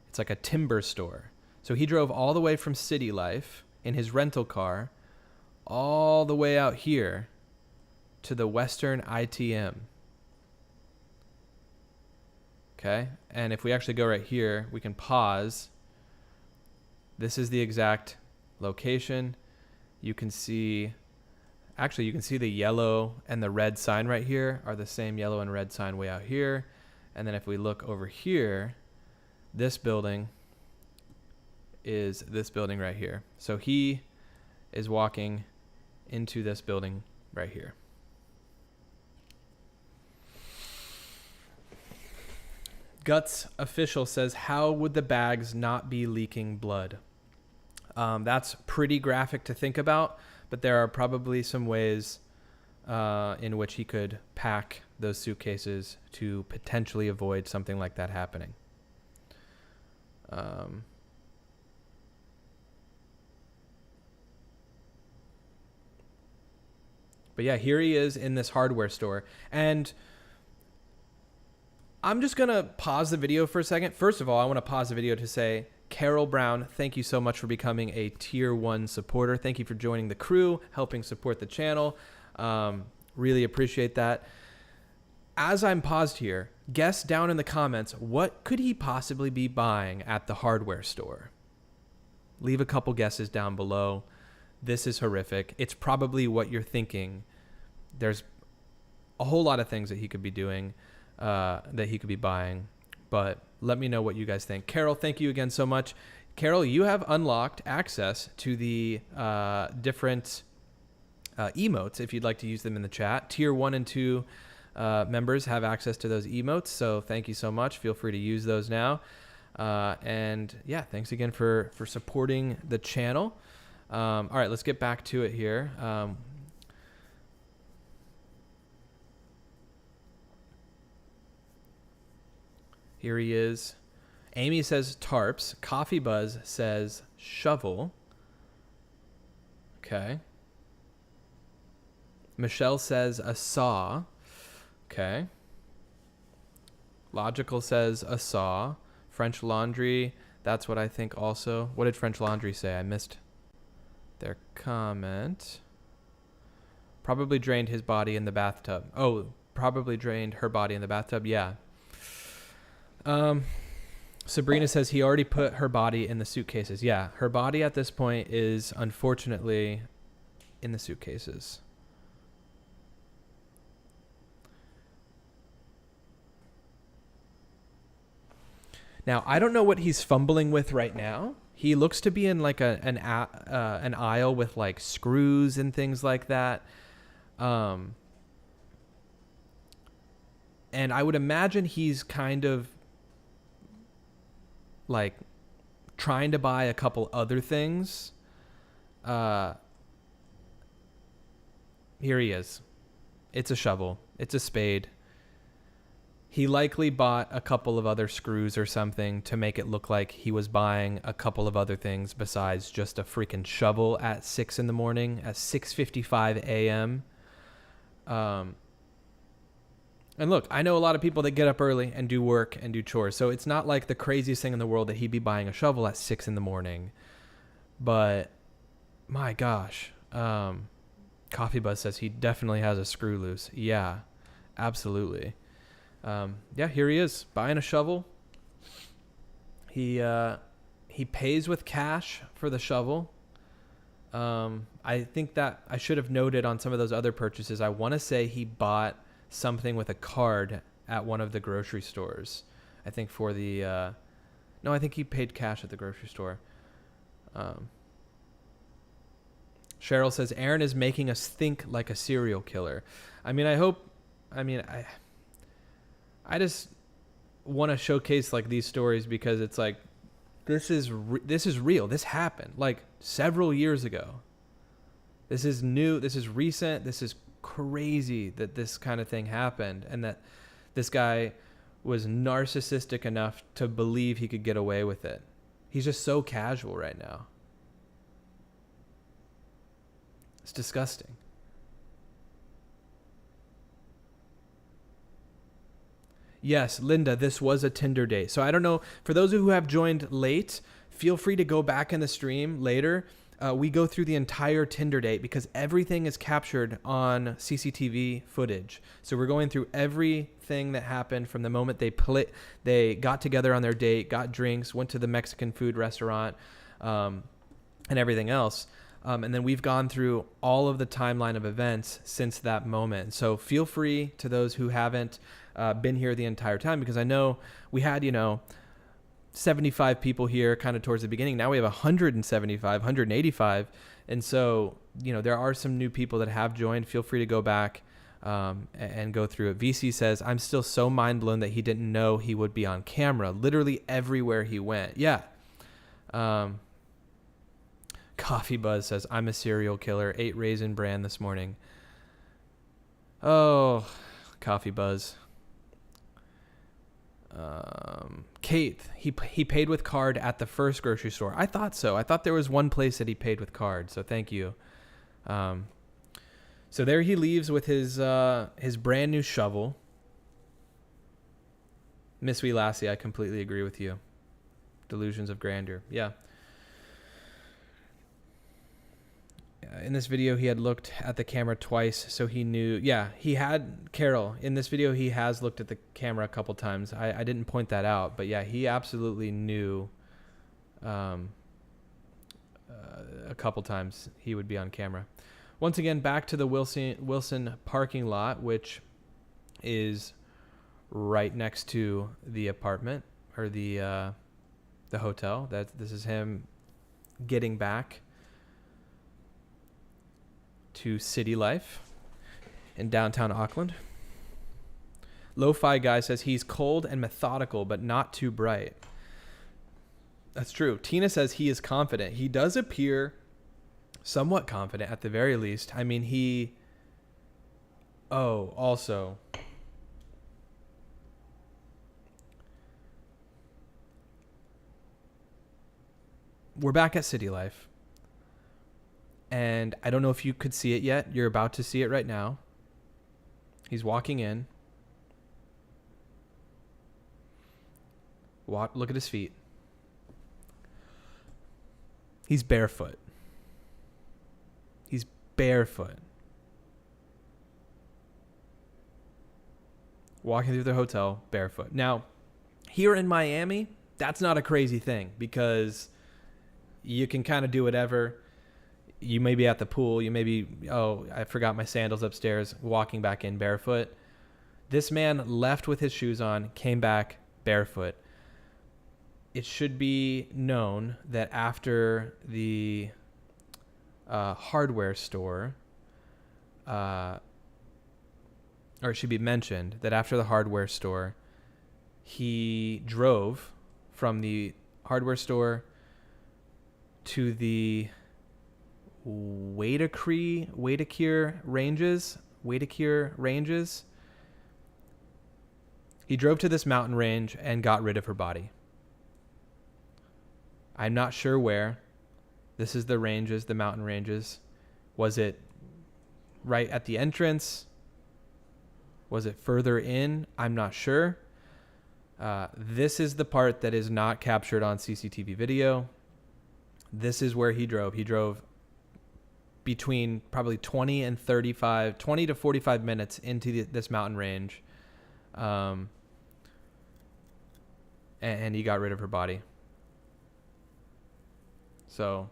It's like a timber store. So he drove all the way from City Life in his rental car all the way out here to the Western ITM. Okay, and if we actually go right here, we can pause. This is the exact location. You can see, actually you can see the yellow and the red sign right here are the same yellow and red sign way out here. And then if we look over here, this building is this building right here. So he is walking into this building right here. Guts official says, how would the bags not be leaking blood? That's pretty graphic to think about, but there are probably some ways in which he could pack those suitcases to potentially avoid something like that happening. But yeah, here he is in this hardware store. And I'm just going to pause the video for a second. First of all, I want to pause the video to say, Carol Brown, thank you so much for becoming a Tier 1 supporter. Thank you for joining the crew, helping support the channel. Really appreciate that. As I'm paused here, guess down in the comments, what could he possibly be buying at the hardware store? Leave a couple guesses down below. This is horrific. It's probably what you're thinking. There's a whole lot of things that he could be doing, that he could be buying, but let me know what you guys think. Carol, thank you again so much. Carol, you have unlocked access to the different emotes if you'd like to use them in the chat. Tier 1 and 2 members have access to those emotes, so thank you so much. Feel free to use those now. And yeah, thanks again for supporting the channel. All right, let's get back to it here. Here he is. Amy says tarps. Coffee Buzz says shovel. Okay. Michelle says a saw. Okay. Logical says a saw. French Laundry, that's what I think also. What did French Laundry say? I missed their comment. Probably drained his body in the bathtub. Oh, probably drained her body in the bathtub. Yeah. Sabrina says he already put her body in the suitcases. Yeah, her body at this point is unfortunately in the suitcases. Now, I don't know what he's fumbling with right now. He looks to be in like an aisle with like screws and things like that. And I would imagine he's kind of like trying to buy a couple other things. Here he is. It's a shovel. It's a spade. He likely bought a couple of other screws or something to make it look like he was buying a couple of other things besides just a freaking shovel at 6 in the morning, at 6:55 a.m. And look, I know a lot of people that get up early and do work and do chores. So it's not like the craziest thing in the world that he'd be buying a shovel at 6 in the morning. But my gosh, Coffee Buzz says he definitely has a screw loose. Yeah, absolutely. Yeah, here he is buying a shovel. He pays with cash for the shovel. I think that I should have noted on some of those other purchases. I want to say he bought something with a card at one of the grocery stores. I think for the no, I think he paid cash at the grocery store. Cheryl says Aaron is making us think like a serial killer. I just want to showcase like these stories because it's like this is real. This happened like several years ago. This is new. This is recent. This is crazy that this kind of thing happened and that this guy was narcissistic enough to believe he could get away with it. He's just so casual right now. It's disgusting. Yes, Linda, this was a Tinder date. So I don't know. For those who have joined late, feel free to go back in the stream later. We go through the entire Tinder date because everything is captured on Cctv footage. So we're going through everything that happened from the moment they got together on their date, got drinks, went to the Mexican food restaurant, and everything else. And then we've gone through all of the timeline of events since that moment. So feel free to those who haven't been here the entire time, because I know we had, 75 people here kind of towards the beginning. Now we have 175, 185. And so, there are some new people that have joined. Feel free to go back and go through it. VC says, I'm still so mind blown that he didn't know he would be on camera, literally everywhere he went. Yeah. Coffee Buzz says, I'm a serial killer. 8 Raisin Bran this morning. Oh, Coffee Buzz. Kate, he paid with card at the first grocery store. I thought so. I thought there was one place that he paid with card. So thank you. So there he leaves with his brand new shovel. Miss Wee Lassie, I completely agree with you. Delusions of grandeur. Yeah. In this video, he had looked at the camera twice, so he knew. Yeah, he had, Carol, in this video, he has looked at the camera a couple times. I didn't point that out, but yeah, he absolutely knew a couple times he would be on camera. Once again, back to the Wilson parking lot, which is right next to the apartment or the hotel. This is him getting back to city life in downtown Auckland. Lo-Fi Guy says he's cold and methodical, but not too bright. That's true. Tina says he is confident. He does appear somewhat confident at the very least. I mean, he... Oh, also... We're back at City Life. And I don't know if you could see it yet. You're about to see it right now. He's walking in. Look at his feet. He's barefoot. He's barefoot. Walking through the hotel barefoot. Now, here in Miami, that's not a crazy thing because you can kind of do whatever. You may be at the pool. You may be, oh, I forgot my sandals upstairs, walking back in barefoot. This man left with his shoes on, came back barefoot. It should be known that after the hardware store, or it should be mentioned that after the hardware store, he drove from the hardware store to the Waitakere Ranges. He drove to this mountain range and got rid of her body. I'm not sure where. This is the ranges, the mountain ranges. Was it right at the entrance? Was it further in? I'm not sure. This is the part that is not captured on CCTV video. This is where he drove. He drove between probably 20 to 45 minutes into this mountain range. And he got rid of her body. So,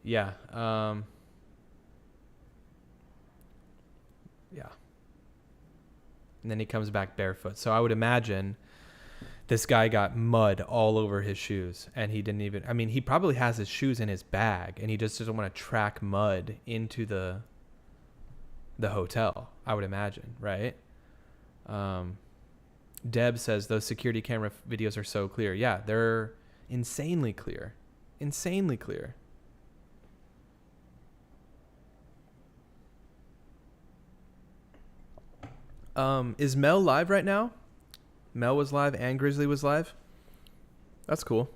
yeah. Yeah. And then he comes back barefoot. So I would imagine this guy got mud all over his shoes and he didn't even, I mean, he probably has his shoes in his bag and he just doesn't want to track mud into the hotel, I would imagine, right? Deb says those security camera videos are so clear. Yeah, they're insanely clear. Insanely clear. Is Mel live right now? Mel was live and Grizzly was live. That's cool.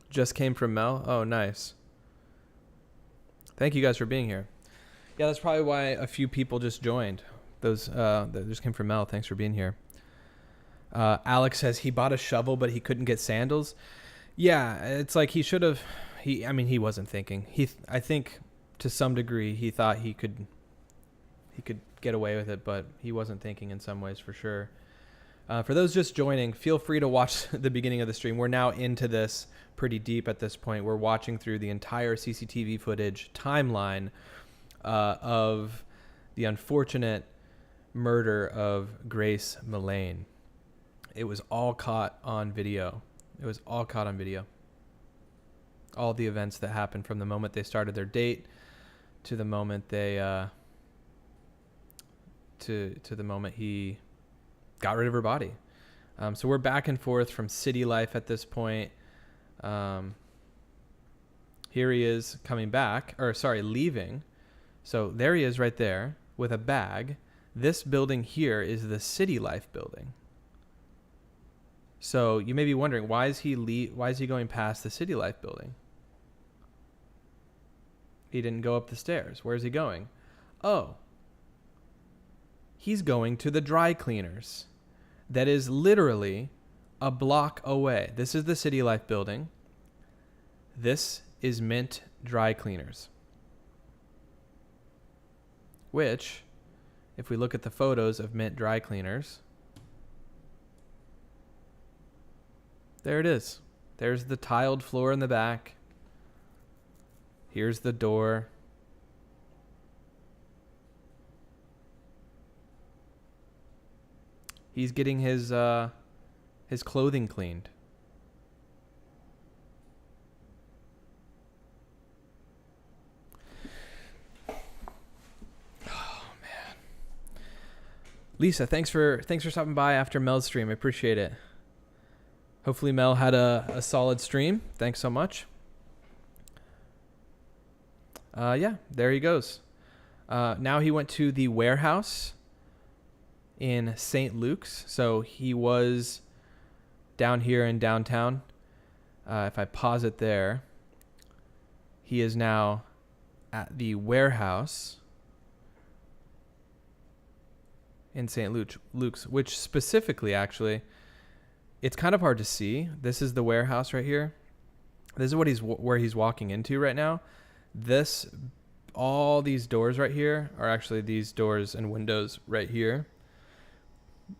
Just came from Mel. Oh, nice. Thank you guys for being here. Yeah, that's probably why a few people just joined. Those that just came from Mel. Thanks for being here. Alex says he bought a shovel, but he couldn't get sandals. Yeah, it's like he should have. He wasn't thinking. I think to some degree he thought he could get away with it, but he wasn't thinking in some ways for sure. For those just joining, feel free to watch the beginning of the stream. We're now into this pretty deep at this point. We're watching through the entire CCTV footage timeline of the unfortunate murder of Grace Millane. It was all caught on video. All the events that happened from the moment they started their date to the moment they to the moment he got rid of her body. So we're back and forth from city life at this point. Here he is leaving. So there he is right there with a bag. This building here is the city life building. So you may be wondering, why is he going past the city life building? He didn't go up the stairs. Where's he going? Oh, he's going to the dry cleaners. That is literally a block away. This is the City Life building. This is Mint Dry Cleaners. Which, if we look at the photos of Mint Dry Cleaners, there it is. There's the tiled floor in the back. Here's the door. He's getting his clothing cleaned. Oh man. Lisa, thanks for stopping by after Mel's stream. I appreciate it. Hopefully Mel had a solid stream. Thanks so much. Yeah, there he goes. Now he went to the warehouse in St. Luke's. So he was down here in downtown. If I pause it there, he is now at the warehouse in St. Luke's, which specifically, actually, it's kind of hard to see. This is the warehouse right here. This is where he's walking into right now. All these doors right here are actually these doors and windows right here.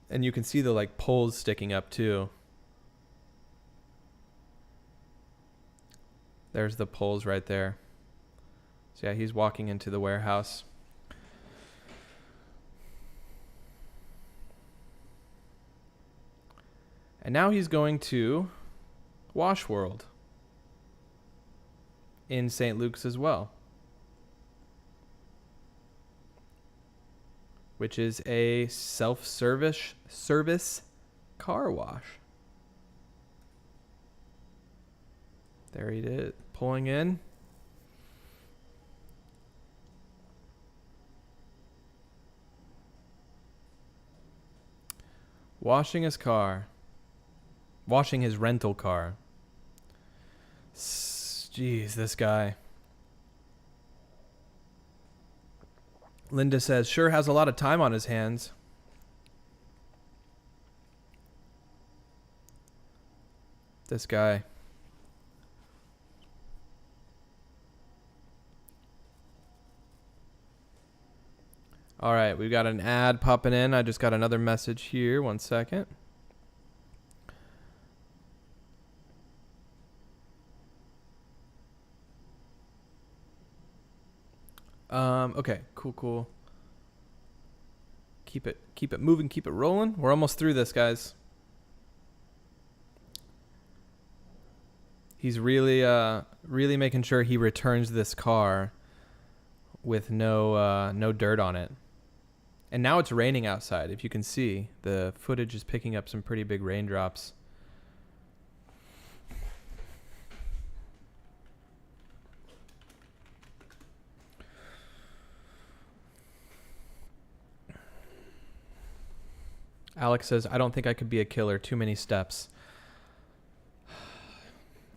And you can see the like poles sticking up too. There's the poles right there. So yeah, he's walking into the warehouse. And now he's going to Wash World in St. Luke's as well, which is a service car wash. There he is, pulling in. Washing his car. Washing his rental car. Jeez, this guy. Linda says, sure has a lot of time on his hands. This guy. All right, we've got an ad popping in. I just got another message here. 1 second. Okay, cool. Keep it moving, keep it rolling. We're almost through this, guys. He's really making sure he returns this car with no dirt on it. And now it's raining outside. If you can see, the footage is picking up some pretty big raindrops. Alex says, I don't think I could be a killer. Too many steps.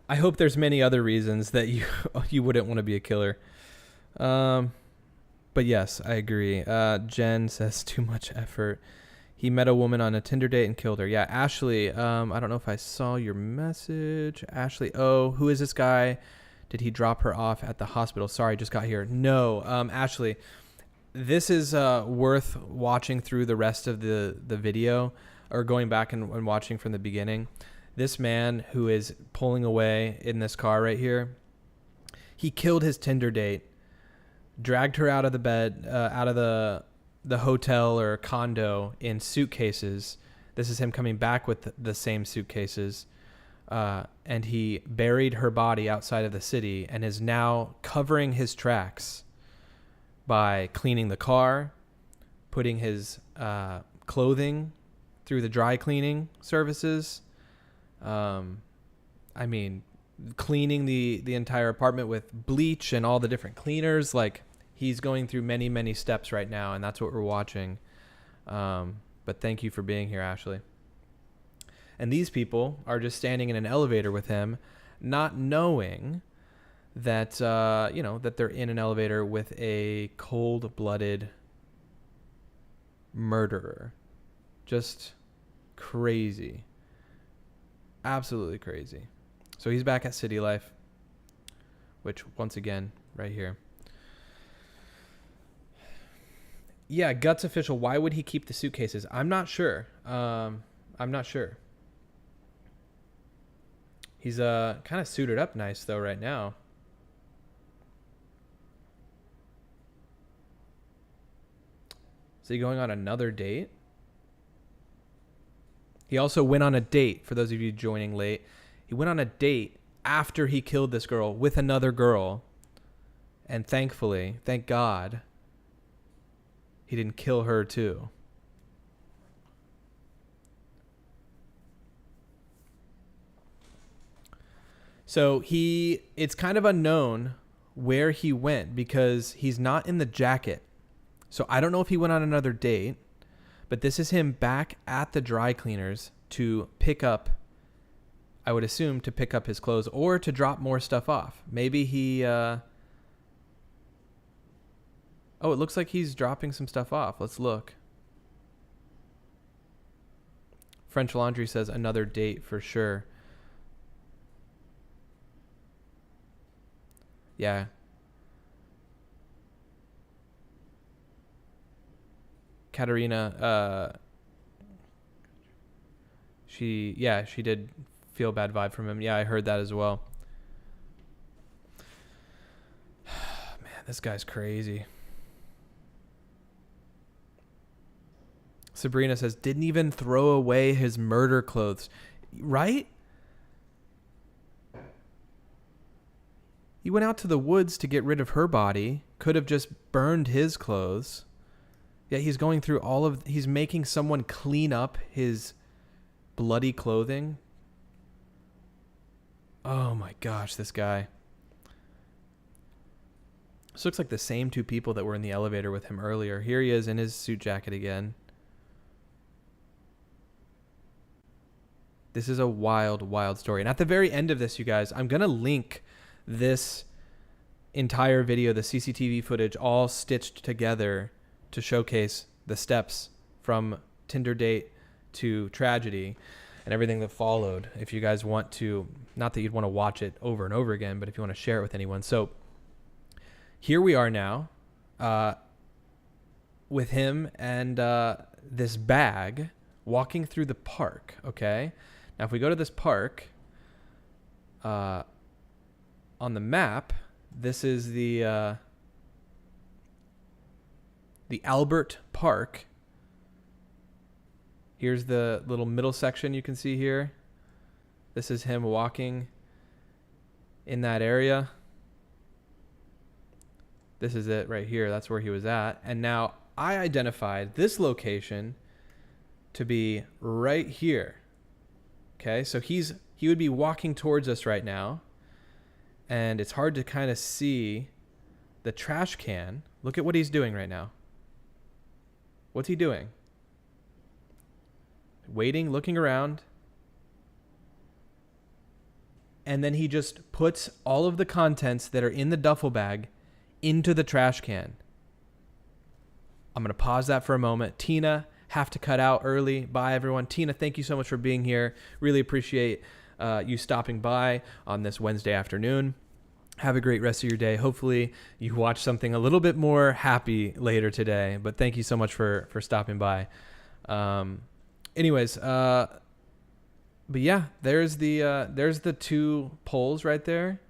I hope there's many other reasons that you wouldn't want to be a killer. But yes, I agree. Jen says, too much effort. He met a woman on a Tinder date and killed her. Yeah, Ashley, I don't know if I saw your message. Ashley, who is this guy? Did he drop her off at the hospital? Sorry, just got here. No, Ashley, this is worth watching through the rest of the video, or going back and watching from the beginning. This man who is pulling away in this car right here, he killed his Tinder date, dragged her out of the bed, out of the hotel or condo in suitcases. This is him coming back with the same suitcases. And he buried her body outside of the city and is now covering his tracks by cleaning the car, putting his clothing through the dry cleaning services. I mean, cleaning the entire apartment with bleach and all the different cleaners. Like, he's going through many, many steps right now, and that's what we're watching. But thank you for being here, Ashley. And these people are just standing in an elevator with him, not knowing that, that they're in an elevator with a cold-blooded murderer. Just crazy. Absolutely crazy. So he's back at City Life, which, once again, right here. Yeah, Guts official. Why would he keep the suitcases? I'm not sure. He's kind of suited up nice, though, right now. Is he going on another date? He also went on a date, for those of you joining late. He went on a date after he killed this girl with another girl. And thankfully, thank God, he didn't kill her too. So it's kind of unknown where he went because he's not in the jacket. So I don't know if he went on another date, but this is him back at the dry cleaners to pick up, I would assume, to pick up his clothes or to drop more stuff off. Maybe he, oh, it looks like he's dropping some stuff off. Let's look. French Laundry says another date for sure. Yeah. Katerina, she did feel a bad vibe from him. Yeah, I heard that as well. Man, this guy's crazy. Sabrina says, didn't even throw away his murder clothes. Right? He went out to the woods to get rid of her body. Could have just burned his clothes. Yet he's going through he's making someone clean up his bloody clothing. Oh my gosh, this guy. This looks like the same two people that were in the elevator with him earlier. Here he is in his suit jacket again. This is a wild, wild story. And at the very end of this, you guys, I'm going to link this entire video, the CCTV footage, all stitched together to showcase the steps from Tinder date to tragedy and everything that followed. If you guys want to, not that you'd want to watch it over and over again, but if you want to share it with anyone. So here we are now with him and this bag walking through the park. Okay. Now, if we go to this park, on the map, this is the Albert Park. Here's the little middle section you can see here. This is him walking in that area. This is it right here. That's where he was at. And now I identified this location to be right here. Okay, so he would be walking towards us right now. And it's hard to kind of see the trash can. Look at what he's doing right now. What's he doing? Waiting, looking around. And then he just puts all of the contents that are in the duffel bag into the trash can. I'm going to pause that for a moment. Tina, have to cut out early. Bye, everyone. Tina, thank you so much for being here. Really appreciate you stopping by on this Wednesday afternoon. Have a great rest of your day. Hopefully you watch something a little bit more happy later today, but thank you so much for stopping by. Anyways, but yeah, there's the two poles right there.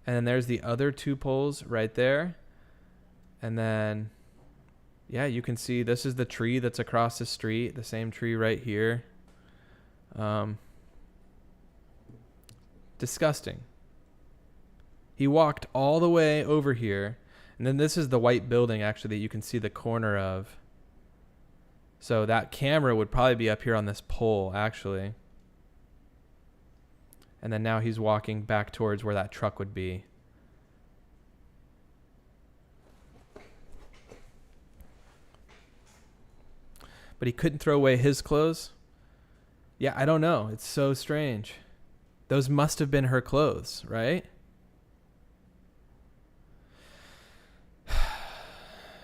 And then there's the other two poles right there. And then, yeah, you can see this is the tree that's across the street, the same tree right here. Disgusting. He walked all the way over here. And then this is the white building, actually, that you can see the corner of. So that camera would probably be up here on this pole, actually. And then now he's walking back towards where that truck would be. But he couldn't throw away his clothes. Yeah, I don't know. It's so strange. Those must have been her clothes, right?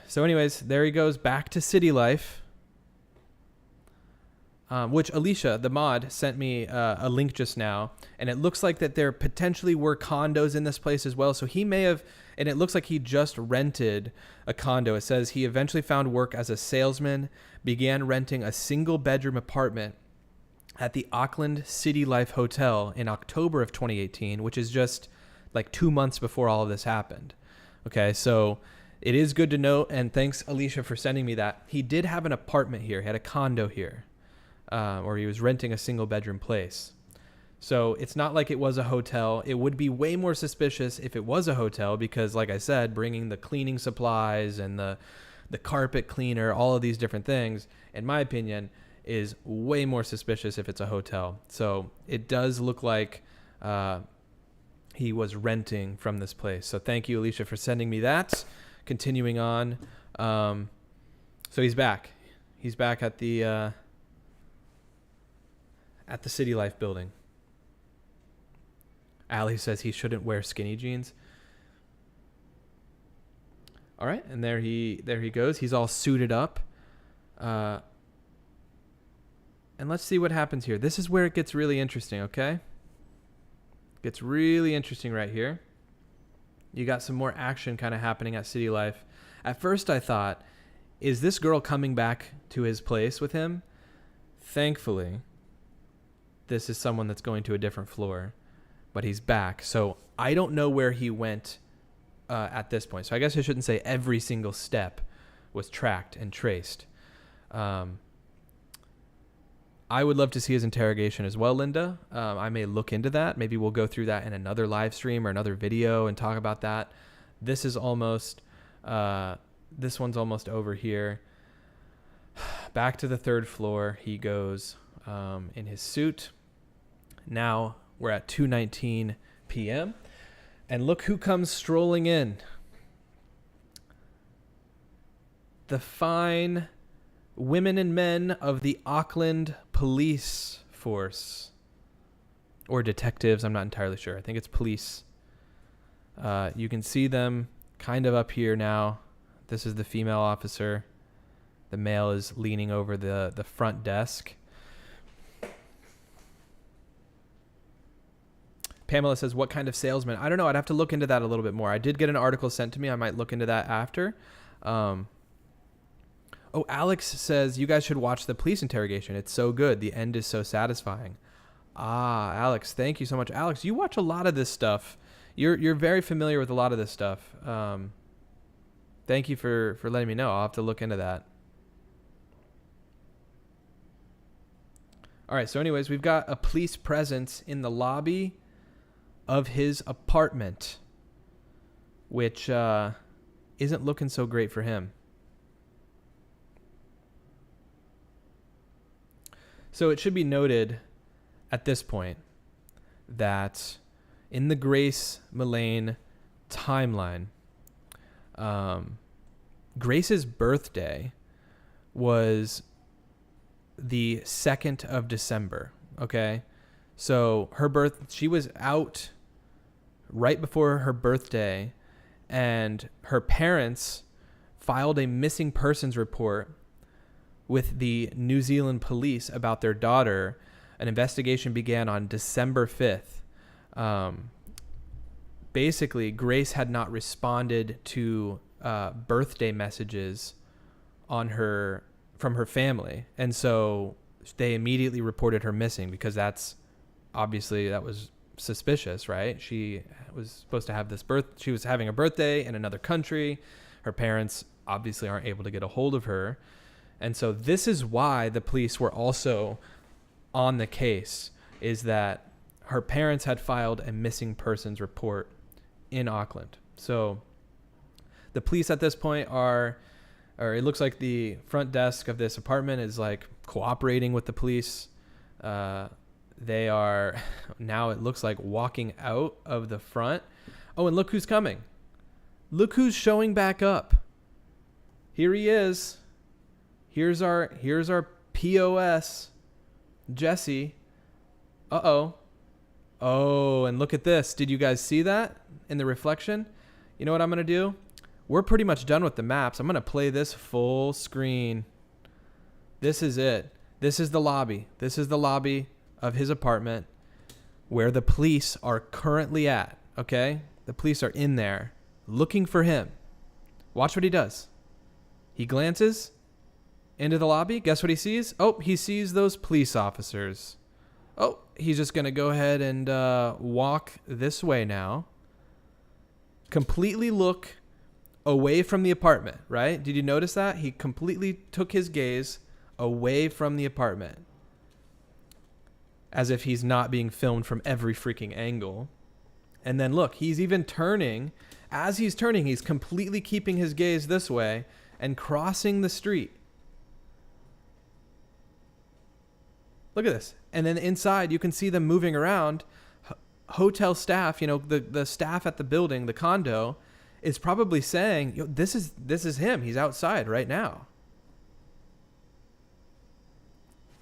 So anyways, there he goes back to city life. Which Alicia, the mod, sent me a link just now. And it looks like that there potentially were condos in this place as well. So he may have, and it looks like he just rented a condo. It says he eventually found work as a salesman, began renting a single bedroom apartment at the Auckland City Life Hotel in October of 2018, which is just like 2 months before all of this happened. Okay, so it is good to note, and thanks, Alicia, for sending me that. He did have an apartment here. He had a condo here. Or he was renting a single bedroom place. So it's not like it was a hotel. It would be way more suspicious if it was a hotel because, like I said, bringing the cleaning supplies and the carpet cleaner, all of these different things, in my opinion, is way more suspicious if it's a hotel. So it does look like he was renting from this place. So thank you, Alicia, for sending me that. Continuing on. So he's back. He's back at the City Life building. Allie says he shouldn't wear skinny jeans. All right, and there he goes. He's all suited up. And let's see what happens here. This is where it gets really interesting, okay? Gets really interesting right here. You got some more action kind of happening at City Life. At first I thought, is this girl coming back to his place with him? Thankfully, this is someone that's going to a different floor, but he's back. So I don't know where he went at this point. So I guess I shouldn't say every single step was tracked and traced. I would love to see his interrogation as well, Linda. I may look into that. Maybe we'll go through that in another live stream or another video and talk about that. This is almost, this one's almost over here. Back to the 3rd floor he goes in his suit. Now we're at 2:19 p.m. And look who comes strolling in. The fine women and men of the Auckland Police Force. Or detectives, I'm not entirely sure. I think it's police. You can see them kind of up here now. This is the female officer. The male is leaning over the front desk. Pamela says, what kind of salesman? I don't know. I'd have to look into that a little bit more. I did get an article sent to me. I might look into that after. Oh, Alex says, you guys should watch the police interrogation. It's so good. The end is so satisfying. Ah, Alex, thank you so much. Alex, you watch a lot of this stuff. You're very familiar with a lot of this stuff. Thank you for letting me know. I'll have to look into that. All right, so anyways, we've got a police presence in the lobby of his apartment, which isn't looking so great for him. So it should be noted at this point that in the Grace Millane timeline, Grace's birthday was the 2nd of December. Okay. So she was out right before her birthday, and her parents filed a missing persons report with the New Zealand police about their daughter. An investigation began on December 5th. Basically, Grace had not responded to birthday messages from her family, and so they immediately reported her missing, because that was suspicious, right? She was supposed to have she was having a birthday in another country. Her parents obviously aren't able to get a hold of her. And so this is why the police were also on the case, is that her parents had filed a missing persons report in Auckland. So the police at this point it looks like the front desk of this apartment is like cooperating with the police. They are now, it looks like, walking out of the front. Oh, and look who's coming. Look who's showing back up. Here he is. Here's our POS, Jesse. Uh-oh. Oh, and look at this. Did you guys see that in the reflection? You know what I'm going to do? We're pretty much done with the maps. I'm going to play this full screen. This is it. This is the lobby. This is the lobby of his apartment where the police are currently at, okay? The police are in there looking for him. Watch what he does. He glances into the lobby. Guess what he sees? Oh, he sees those police officers. Oh, he's just going to go ahead and walk this way now. Completely look away from the apartment, right? Did you notice that? He completely took his gaze away from the apartment, as if he's not being filmed from every freaking angle. And then look, he's even turning. As he's turning, he's completely keeping his gaze this way and crossing the street. Look at this. And then inside, you can see them moving around. hotel staff, the staff at the building, the condo, is probably saying, this is him. He's outside right now.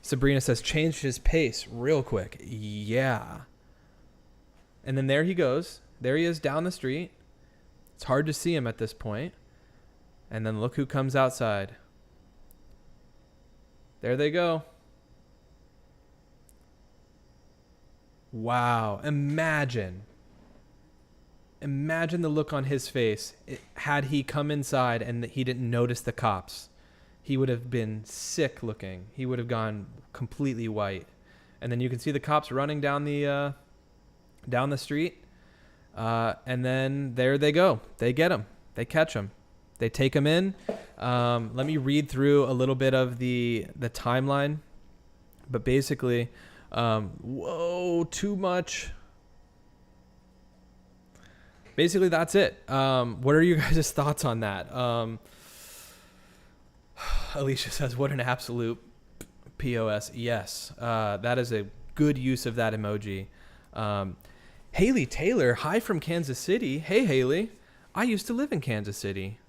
Sabrina says, changed his pace real quick. Yeah. And then there he goes. There he is down the street. It's hard to see him at this point. And then look who comes outside. There they go. Wow. Imagine the look on his face had he come inside and he didn't notice the cops. He would have been sick looking. He would have gone completely white. And then you can see the cops running down the street. And then there they go. They get him. They catch him. They take him in. Let me read through a little bit of the timeline. But basically, whoa, too much. Basically, that's it. What are you guys' thoughts on that? Alicia says, what an absolute POS. Yes, that is a good use of that emoji. Haley Taylor, hi from Kansas City. Hey, Haley. I used to live in Kansas City.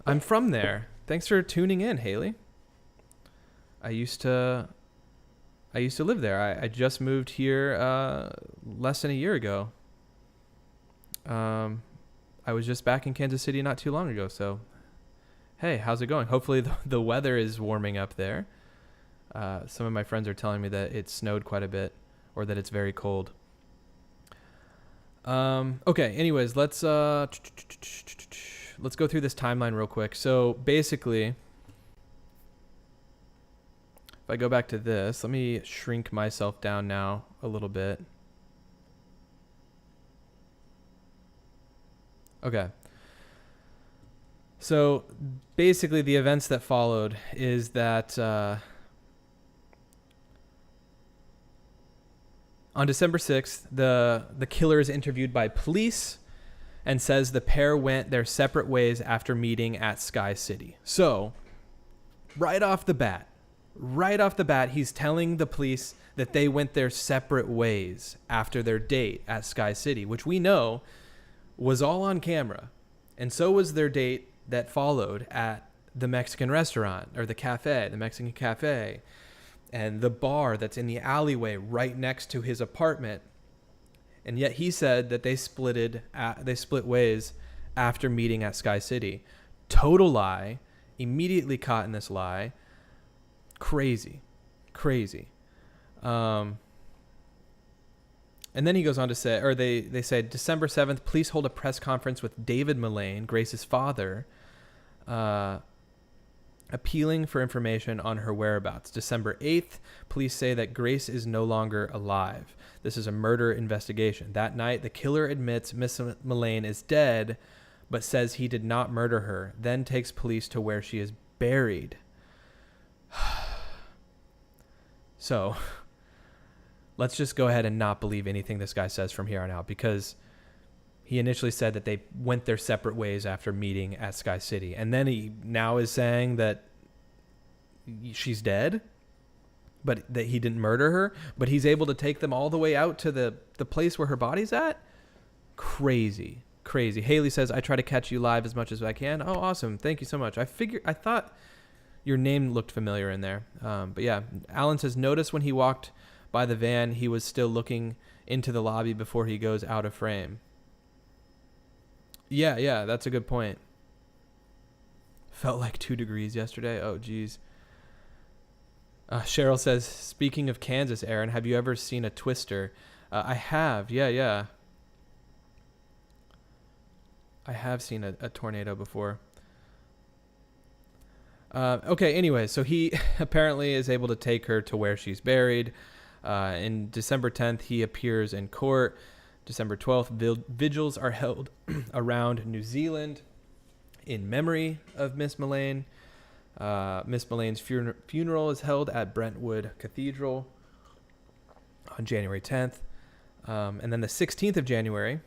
I'm from there. Thanks for tuning in, Haley. I used to live there. I just moved here less than a year ago. I was just back in Kansas City not too long ago, so hey, how's it going? Hopefully the weather is warming up there. Some of my friends are telling me that it snowed quite a bit or that it's very cold. Okay, anyways, let's go through this timeline real quick. So basically, if I go back to this, let me shrink myself down now a little bit. Okay. So basically the events that followed is that on December 6th, the killer is interviewed by police and says the pair went their separate ways after meeting at Sky City. So right off the bat, he's telling the police that they went their separate ways after their date at Sky City, which we know was all on camera. And so was their date that followed at the Mexican restaurant or the Mexican cafe, and the bar that's in the alleyway right next to his apartment. And yet he said that they split ways after meeting at Sky City. Total lie. Immediately caught in this lie. Crazy. And then he goes on to say, or they say, December 7th, police hold a press conference with David Millane, Grace's father, appealing for information on her whereabouts. December 8th, police say that Grace is no longer alive. This is a murder investigation. That night, the killer admits Miss Millane is dead, but says he did not murder her, then takes police to where she is buried. So let's just go ahead and not believe anything this guy says from here on out, because he initially said that they went their separate ways after meeting at Sky City. And then he now is saying that she's dead, but that he didn't murder her, but he's able to take them all the way out to the place where her body's at. Crazy. Haley says, I try to catch you live as much as I can. Oh, awesome. Thank you so much. I thought your name looked familiar in there. But yeah, Alan says, notice when he walked by the van, he was still looking into the lobby before he goes out of frame. Yeah, that's a good point. Felt like 2 degrees yesterday. Oh, geez. Cheryl says, speaking of Kansas, Aaron, have you ever seen a twister? I have. Yeah. I have seen a tornado before. Okay, anyway, so he apparently is able to take her to where she's buried. In December 10th, he appears in court. December 12th, vigils are held around New Zealand in memory of Miss Millane. Miss Millane's funeral is held at Brentwood Cathedral on January 10th. And then the 16th of January,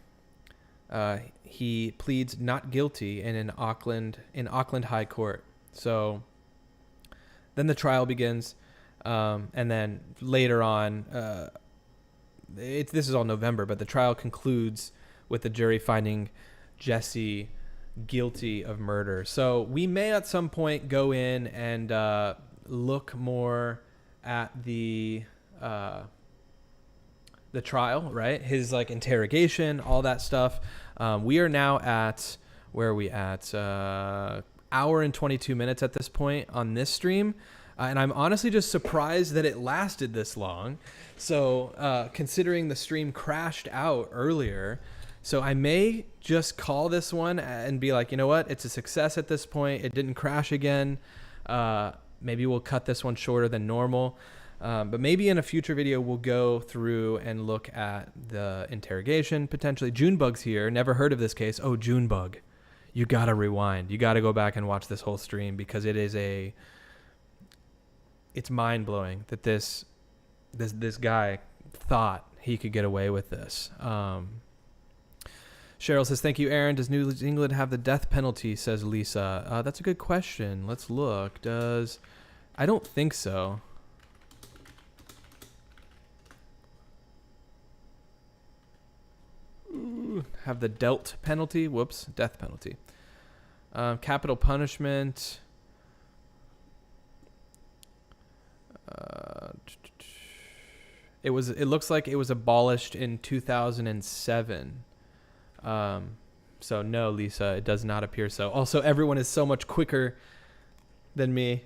he pleads not guilty in Auckland High Court. So then the trial begins. And then later on, this is all November, but the trial concludes with the jury finding Jesse guilty of murder. So we may at some point go in and look more at the trial, right? His like interrogation, all that stuff. We are now at, where are we at? Hour and 22 minutes at this point on this stream. And I'm honestly just surprised that it lasted this long. So considering the stream crashed out earlier, so I may just call this one and be like, you know what? It's a success at this point. It didn't crash again. Maybe we'll cut this one shorter than normal. But maybe in a future video, we'll go through and look at the interrogation, potentially. Junebug's here. Never heard of this case. Oh, Junebug. You got to rewind. You got to go back and watch this whole stream because it's mind-blowing that this guy thought he could get away with this. Cheryl says, thank you, Aaron. Does New England have the death penalty, says Lisa. That's a good question. Let's look. I don't think so. Have the dealt penalty. Whoops. Death penalty. Capital punishment. It looks like it was abolished in 2007. So no, Lisa, it does not appear so. Also, everyone is so much quicker than me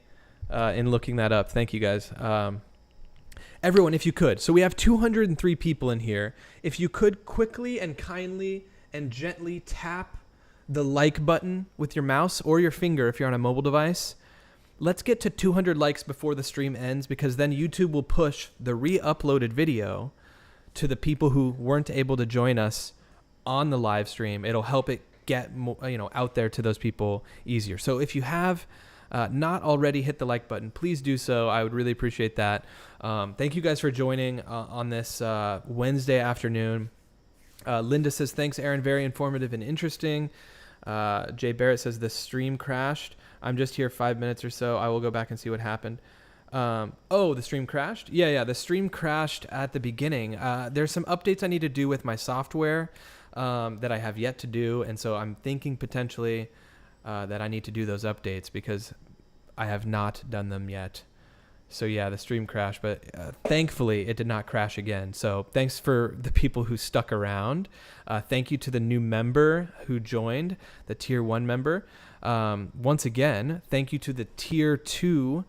in looking that up. Thank you, guys. Everyone, if you could. So we have 203 people in here. If you could quickly and kindly and gently tap the like button with your mouse or your finger if you're on a mobile device. Let's get to 200 likes before the stream ends, because then YouTube will push the re-uploaded video to the people who weren't able to join us on the live stream. It'll help it get out there to those people easier. So if you have not already hit the like button, please do so. I would really appreciate that. Thank you guys for joining on this Wednesday afternoon. Linda says, thanks, Aaron. Very informative and interesting. Jay Barrett says, the stream crashed. I'm just here 5 minutes or so. I will go back and see what happened. The stream crashed? Yeah, the stream crashed at the beginning. There's some updates I need to do with my software that I have yet to do, and so I'm thinking potentially that I need to do those updates because I have not done them yet. So yeah, the stream crashed, but thankfully it did not crash again. So thanks for the people who stuck around. Thank you to the new member who joined, the Tier 1 member. Once again, thank you to the Tier 2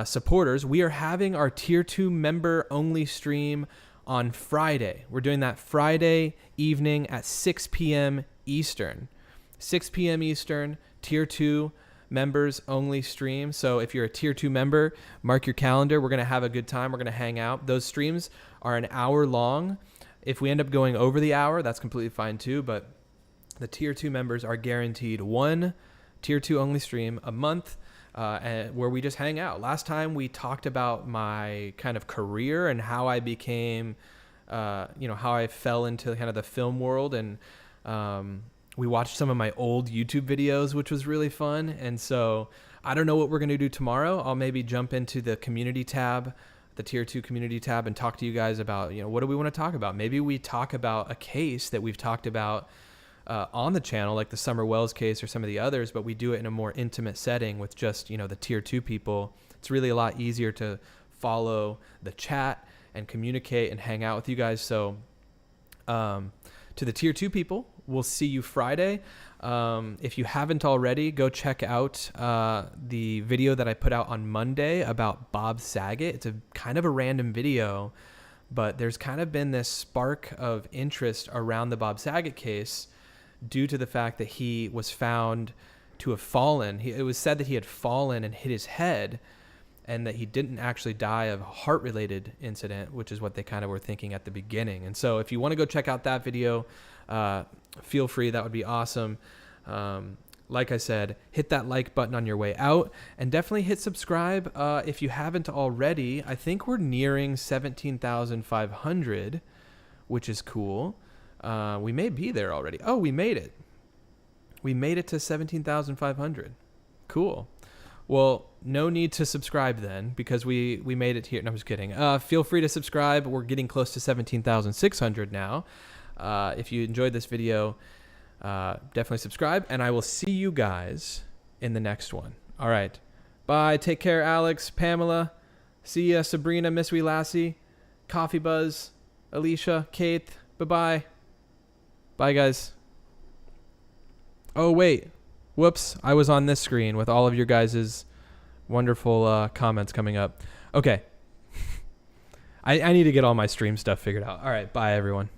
supporters. We are having our Tier 2 member only stream on Friday. We're doing that Friday evening at 6 p.m. Eastern. 6 p.m. Eastern, Tier 2 members only stream. So if you're a Tier 2 member, mark your calendar. We're going to have a good time. We're going to hang out. Those streams are an hour long. If we end up going over the hour, that's completely fine too. But the Tier 2 members are guaranteed one Tier 2 only stream a month where we just hang out. Last time we talked about my kind of career and how I became, how I fell into kind of the film world, and we watched some of my old YouTube videos, which was really fun. And so I don't know what we're going to do tomorrow. I'll maybe jump into the community tab, the Tier 2 community tab, and talk to you guys about, what do we want to talk about? Maybe we talk about a case that we've talked about on the channel, like the Summer Wells case or some of the others, but we do it in a more intimate setting with just, the Tier 2 people. It's really a lot easier to follow the chat and communicate and hang out with you guys. So to the Tier 2 people, we'll see you Friday. If you haven't already, go check out the video that I put out on Monday about Bob Saget. It's a kind of a random video, but there's kind of been this spark of interest around the Bob Saget case due to the fact that he was found to have fallen. It was said that he had fallen and hit his head, and that he didn't actually die of a heart-related incident, which is what they kind of were thinking at the beginning. And so if you want to go check out that video, feel free. That would be awesome. Like I said, hit that like button on your way out, and definitely hit subscribe if you haven't already. I think we're nearing 17,500, which is cool. We may be there already. Oh, we made it. We made it to 17,500. Cool. Well, no need to subscribe then, because we made it here. No, I'm just kidding. Feel free to subscribe. We're getting close to 17,600 now. If you enjoyed this video, definitely subscribe, and I will see you guys in the next one. All right. Bye. Take care, Alex, Pamela. See ya, Sabrina, Miss Wee Lassie, Coffee Buzz, Alicia, Kate. Bye-bye. Bye, guys. Oh, wait. Whoops. I was on this screen with all of your guys' wonderful comments coming up. Okay. I need to get all my stream stuff figured out. All right. Bye, everyone.